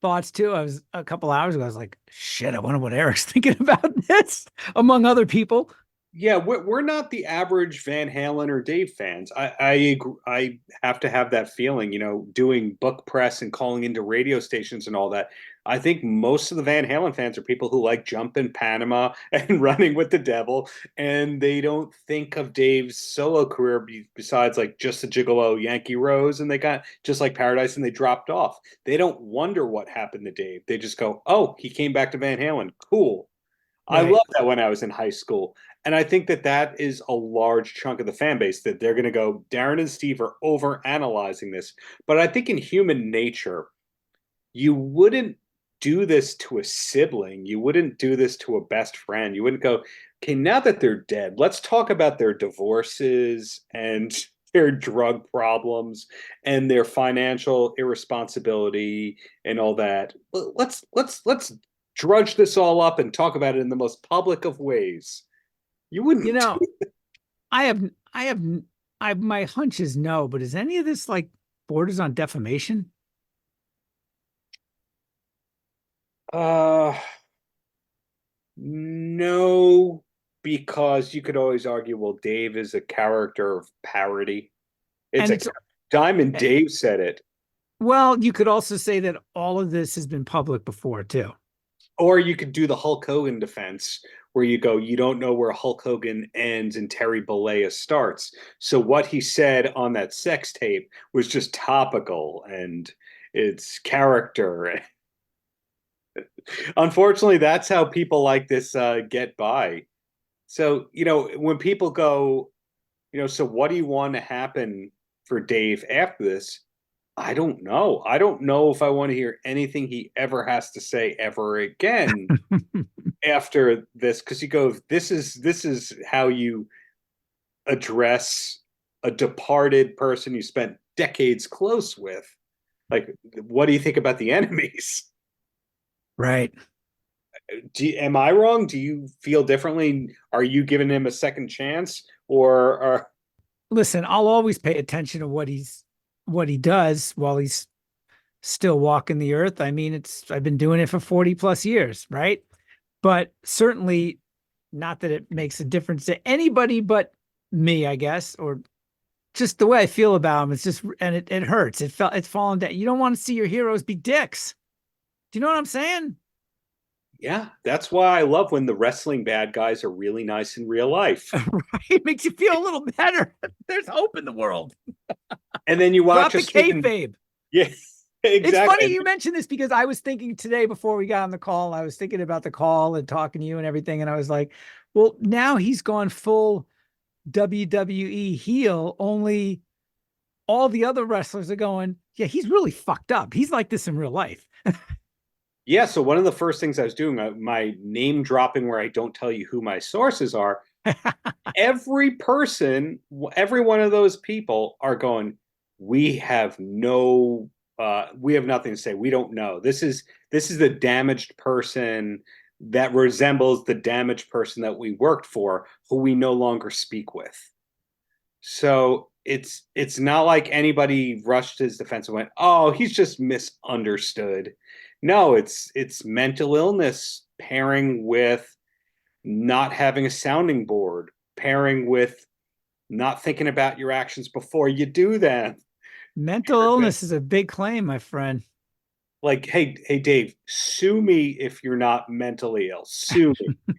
[SPEAKER 1] thoughts too. I was a couple hours ago. I was like, shit, I wonder what Eric's thinking about this, among other people.
[SPEAKER 2] Yeah, we're not the average Van Halen or Dave fans. I have to have that feeling, doing book press and calling into radio stations and all that. I think most of the Van Halen fans are people who like Jumpin' Panama and Running with the Devil, and they don't think of Dave's solo career besides like Just a Gigolo, Yankee Rose, and they got Just Like Paradise, and they dropped off. They don't wonder what happened to Dave. They just go, "Oh, he came back to Van Halen. Cool." I
[SPEAKER 1] Right.
[SPEAKER 2] loved that when I was in high school. And I think that that is a large chunk of the fan base that they're going to go, Darren and Steve are over analyzing this. But I think in human nature, you wouldn't do this to a sibling. You wouldn't do this to a best friend. You wouldn't go, okay, now that they're dead, let's talk about their divorces and their drug problems and their financial irresponsibility and all that. Let's drudge this all up and talk about it in the most public of ways. You
[SPEAKER 1] You
[SPEAKER 2] wouldn't.
[SPEAKER 1] know, I have, I have, my hunch is no, but is any of this like borders on defamation?
[SPEAKER 2] Uh, no, because you could always argue, well, Dave is a character of parody. It's
[SPEAKER 1] And
[SPEAKER 2] a Diamond
[SPEAKER 1] eh,
[SPEAKER 2] Dave said it.
[SPEAKER 1] well, you could also say that all of this has been public before too.
[SPEAKER 2] Or you could do the Hulk Hogan defense where you go, you don't know where Hulk Hogan ends and Terry Bollea starts. So what he said on that sex tape was just topical and it's character. Unfortunately, that's how people like this get by. So, when people go, so what do you want to happen for Dave after this? I don't know. I don't know if I want to hear anything he ever has to say ever again after this, because you go, this is how you address a departed person you spent decades close with. Like, what do you think about the enemies?
[SPEAKER 1] Right.
[SPEAKER 2] Am I wrong? Do you feel differently? Are you giving him a second chance, or
[SPEAKER 1] Listen, I'll always pay attention to what he does while he's still walking the earth. I mean, I've been doing it for 40 plus years, right? But certainly not that it makes a difference to anybody but me, I guess, or just the way I feel about him. It's just, and it hurts. It's fallen down. You don't want to see your heroes be dicks. Do you know what I'm saying?
[SPEAKER 2] yeah, that's why I love when the wrestling bad guys are really nice in real life.
[SPEAKER 1] Right? It makes you feel a little better. There's hope in the world.
[SPEAKER 2] And then you
[SPEAKER 1] Drop
[SPEAKER 2] watch
[SPEAKER 1] the
[SPEAKER 2] a freaking
[SPEAKER 1] kayfabe.
[SPEAKER 2] yeah,
[SPEAKER 1] It's funny
[SPEAKER 2] exactly.
[SPEAKER 1] you mentioned this because I was thinking today before we got on the call, I was thinking about the call and talking to you and everything. And I was like, well, now he's gone full WWE heel, only all the other wrestlers are going, yeah, he's really fucked up. He's like this in real life.
[SPEAKER 2] Yeah, so one of the first things I was doing, my name dropping where I don't tell you who my sources are, every person, every one of those people are going, we have nothing to say. We don't know. This is the damaged person that resembles the damaged person that we worked for, who we no longer speak with. So it's not like anybody rushed his defense and went, "Oh, he's just misunderstood." No, it's mental illness pairing with not having a sounding board, pairing with not thinking about your actions before you do them.
[SPEAKER 1] Mental illness is a big claim, my friend.
[SPEAKER 2] Like, hey, Dave, sue me if you're not mentally ill. Sue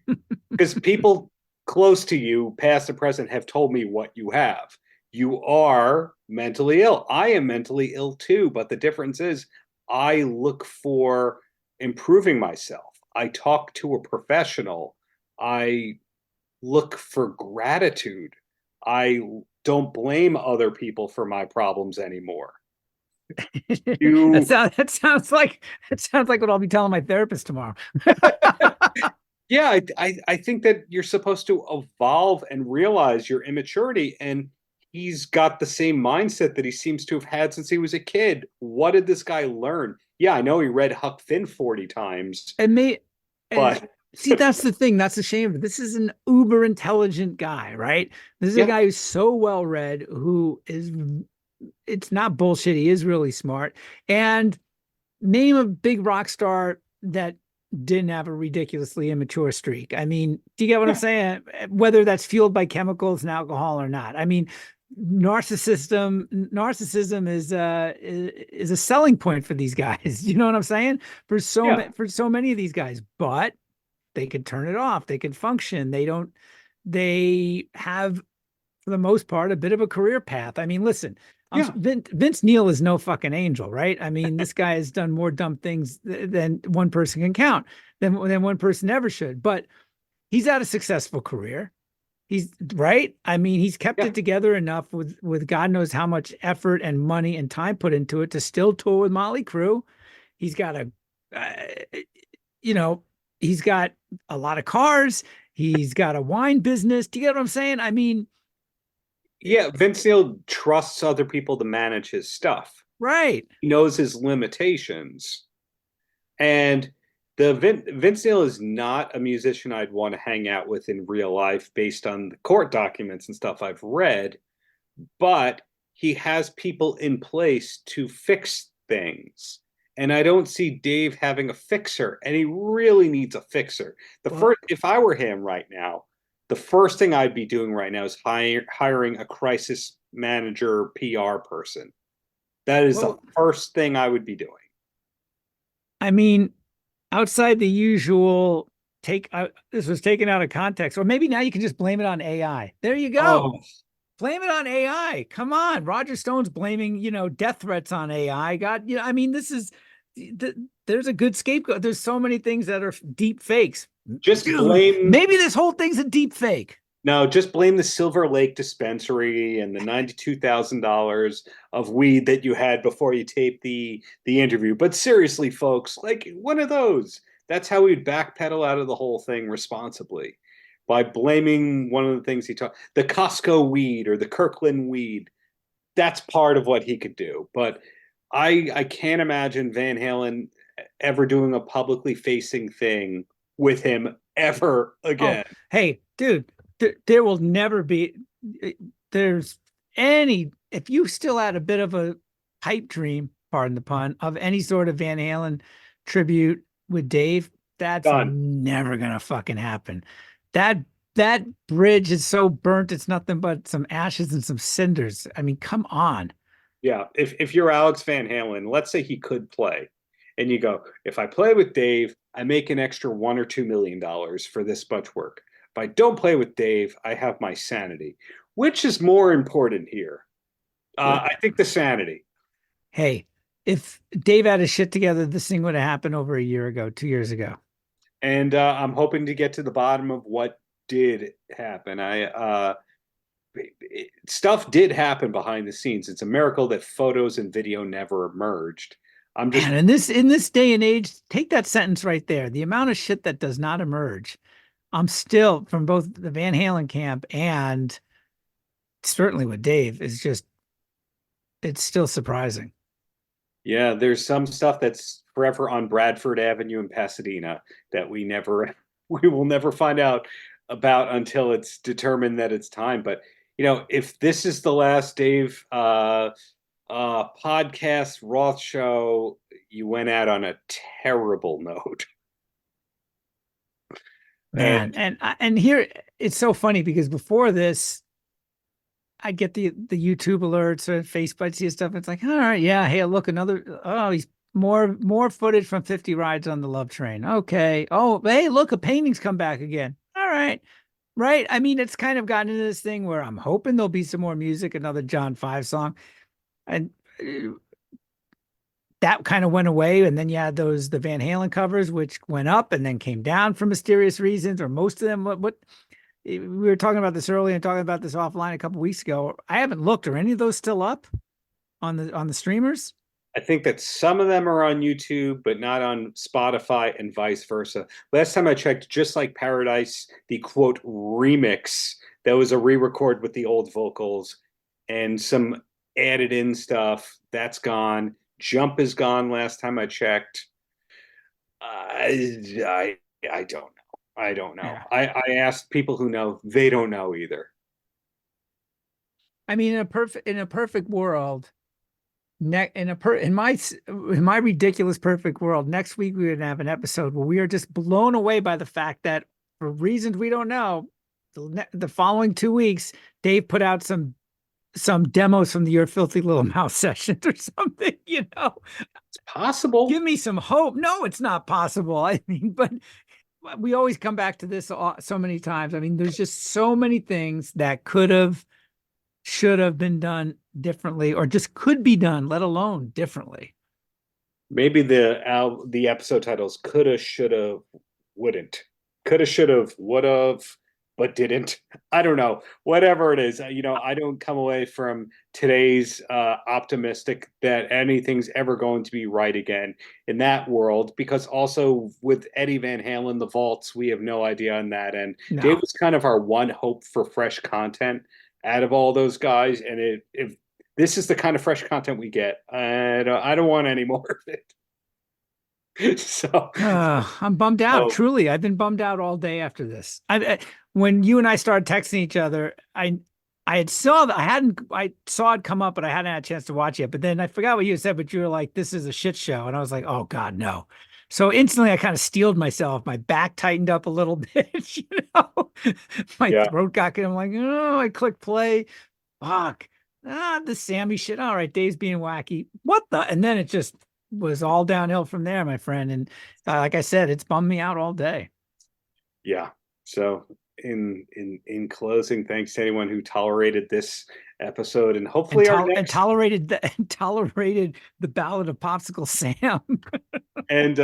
[SPEAKER 2] me. Because people close to you, past and present, have told me what you have. You are mentally ill. I am mentally ill too, but the difference is I look for improving myself. I talk to a professional. I look for gratitude. I don't blame other people for my problems anymore.
[SPEAKER 1] that
[SPEAKER 2] You
[SPEAKER 1] sounds that sounds like what I'll be telling my therapist tomorrow.
[SPEAKER 2] Yeah, I think that you're supposed to evolve and realize your immaturity. And he's got the same mindset that he seems to have had since he was a kid. What did this guy learn? Yeah, I know he read Huck Finn 40 times,
[SPEAKER 1] And me, and
[SPEAKER 2] but
[SPEAKER 1] see, that's the thing. That's a shame. This is an uber intelligent guy, right? This is a
[SPEAKER 2] yeah,
[SPEAKER 1] guy who's so well read, who is, it's not bullshit. He is really smart. And name a big rock star that didn't have a ridiculously immature streak. I mean, do you get what I'm
[SPEAKER 2] Yeah,
[SPEAKER 1] saying? Whether that's fueled by chemicals and alcohol or not. I mean, narcissism is a selling point for these guys. You know what I'm saying?
[SPEAKER 2] yeah,
[SPEAKER 1] For so many of these guys, but they could turn it off. They can function. They have, for the most part, a bit of a career path. I mean, listen,
[SPEAKER 2] yeah,
[SPEAKER 1] Vince Neil is no fucking angel, right? I mean, this guy has done more dumb things than one person can count, than one person ever should. But he's had a successful career. He's right. I mean, he's kept
[SPEAKER 2] yeah.
[SPEAKER 1] it together enough with God knows how much effort and money and time put into it to still tour with Motley Crue. He's got uh, you know, he's got a lot of cars. He's got a wine business. Do you get what I'm saying? I mean,
[SPEAKER 2] Yeah, Vince Neil trusts other people to manage his stuff.
[SPEAKER 1] right.
[SPEAKER 2] He knows his limitations. And Vince Neil is not a musician I'd want to hang out with in real life based on the court documents and stuff I've read, but he has people in place to fix things. And I don't see Dave having a fixer, and he really needs a fixer.
[SPEAKER 1] Well,
[SPEAKER 2] If I were him right now, the first thing I'd be doing right now is hiring a crisis manager PR person. That is the
[SPEAKER 1] well,
[SPEAKER 2] first thing I would be doing.
[SPEAKER 1] I mean, outside the usual this was taken out of context, or maybe now you can just blame it on AI. There you go.
[SPEAKER 2] Oh,
[SPEAKER 1] Blame it on AI. Come on. Roger Stone's blaming, death threats on AI. God, I mean, there's a good scapegoat. There's so many things that are deep fakes.
[SPEAKER 2] just
[SPEAKER 1] Dude,
[SPEAKER 2] blame
[SPEAKER 1] maybe this whole thing's a deep fake.
[SPEAKER 2] No, just blame the Silver Lake dispensary and the $92,000 of weed that you had before you taped the interview. But seriously, folks, like one of those. That's how we'd backpedal out of the whole thing responsibly by blaming one of the things he taught, the Costco weed or the Kirkland weed. That's part of what he could do. But I can't imagine Van Halen ever doing a publicly facing thing with him ever
[SPEAKER 1] Oh,
[SPEAKER 2] again.
[SPEAKER 1] hey, dude, there will never be, there's if you still had a bit of a pipe dream, pardon the pun, of any sort of Van Halen tribute with Dave, that's
[SPEAKER 2] Done.
[SPEAKER 1] never gonna fucking happen. That that bridge is so burnt, it's nothing but some ashes and some cinders. I mean, come on.
[SPEAKER 2] Yeah, if you're Alex Van Halen, let's say he could play, and you go, if I play with Dave, I make an extra $1 or $2 million for this much work. If I don't play with Dave, I have my sanity. Which is more important here?
[SPEAKER 1] Well,
[SPEAKER 2] I think the sanity.
[SPEAKER 1] hey, if Dave had his shit together, this thing would have happened over a year ago, 2 years ago.
[SPEAKER 2] And I'm hoping to get to the bottom of what did happen. Stuff did happen behind the scenes. It's a miracle that photos and video never emerged. I'm just
[SPEAKER 1] Man, in this day and age, take that sentence right there. The amount of shit that does not emerge. I'm still from both the Van Halen camp and certainly with Dave is just it's still surprising.
[SPEAKER 2] Yeah, there's some stuff that's forever on Bradford Avenue in Pasadena that we will never find out about until it's determined that it's time. But if this is the last Dave podcast Roth show, you went out on a terrible note.
[SPEAKER 1] Man,
[SPEAKER 2] And
[SPEAKER 1] and here it's so funny because before this, I get the YouTube alerts or Facebook see stuff. It's like, all right, yeah, hey, look, he's more footage from 50 rides on the Love Train. Okay. Oh, hey, look, a painting's come back again. All right. Right. I mean, it's kind of gotten into this thing where I'm hoping there'll be some more music, another John 5 song. And that kind of went away. And then you had the Van Halen covers, which went up and then came down for mysterious reasons, or most of them. What we were talking about this earlier and talking about this offline a couple weeks ago. I haven't looked. Are any of those still up on the streamers?
[SPEAKER 2] I think that some of them are on YouTube, but not on Spotify and vice versa. Last time I checked, Just Like Paradise, the quote remix, that was a re-record with the old vocals and some added in stuff, that's gone. Jump is gone last time I checked. I don't know. I don't know.
[SPEAKER 1] Yeah.
[SPEAKER 2] I asked people who know, they don't know either.
[SPEAKER 1] I mean, in a perfect world, In my ridiculous perfect world, next week we would have an episode where we are just blown away by the fact that for reasons we don't know, the following 2 weeks, Dave put out some demos from the Your Filthy Little Mouse sessions or something,
[SPEAKER 2] It's possible.
[SPEAKER 1] Give me some hope. No, it's not possible. I mean, but we always come back to this so many times. I mean, there's just so many things that should have been done differently, or just could be done, let alone differently.
[SPEAKER 2] Maybe the episode titles coulda, shoulda, wouldn't. Coulda, shoulda, would've, but didn't. I don't know. Whatever it is, I don't come away from today's optimistic that anything's ever going to be right again in that world, because also with Eddie Van Halen, the vaults, we have no idea on that end.
[SPEAKER 1] No.
[SPEAKER 2] Dave was kind of our one hope for fresh content out of all those guys, and if this is the kind of fresh content we get, I don't want any more of it. So
[SPEAKER 1] I'm bummed out. Truly, I've been bummed out all day after this. When you and I started texting each other, I saw it come up, but I hadn't had a chance to watch it. But then I forgot what you said, but you were like, "This is a shit show," and I was like, "Oh God, no." So instantly I kind of steeled myself. My back tightened up a little bit, my throat got, I'm like, oh, I click play. Fuck. The Sammy shit. All right. Dave's being wacky. What the? And then it just was all downhill from there, my friend. And like I said, it's bummed me out all day.
[SPEAKER 2] Yeah. So in closing, thanks to anyone who tolerated this episode, and hopefully
[SPEAKER 1] tolerated the Ballad of Popsicle Sam.
[SPEAKER 2] And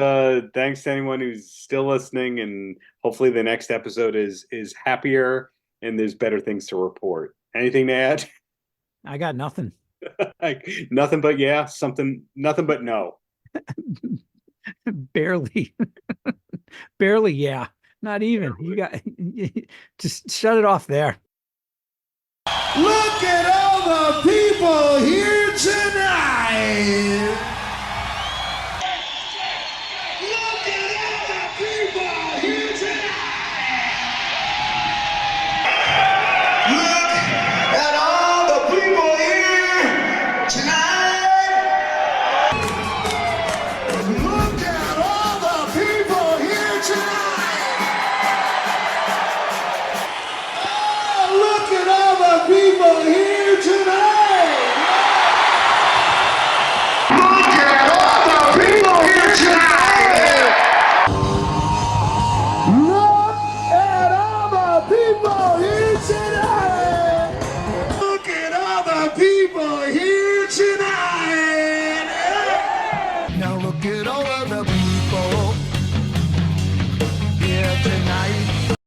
[SPEAKER 2] thanks to anyone who's still listening, and hopefully the next episode is happier and there's better things to report. Anything to add?
[SPEAKER 1] I got nothing.
[SPEAKER 2] Nothing but nothing but no.
[SPEAKER 1] Barely. Yeah. Not even. You got just shut it off there.
[SPEAKER 3] Look at all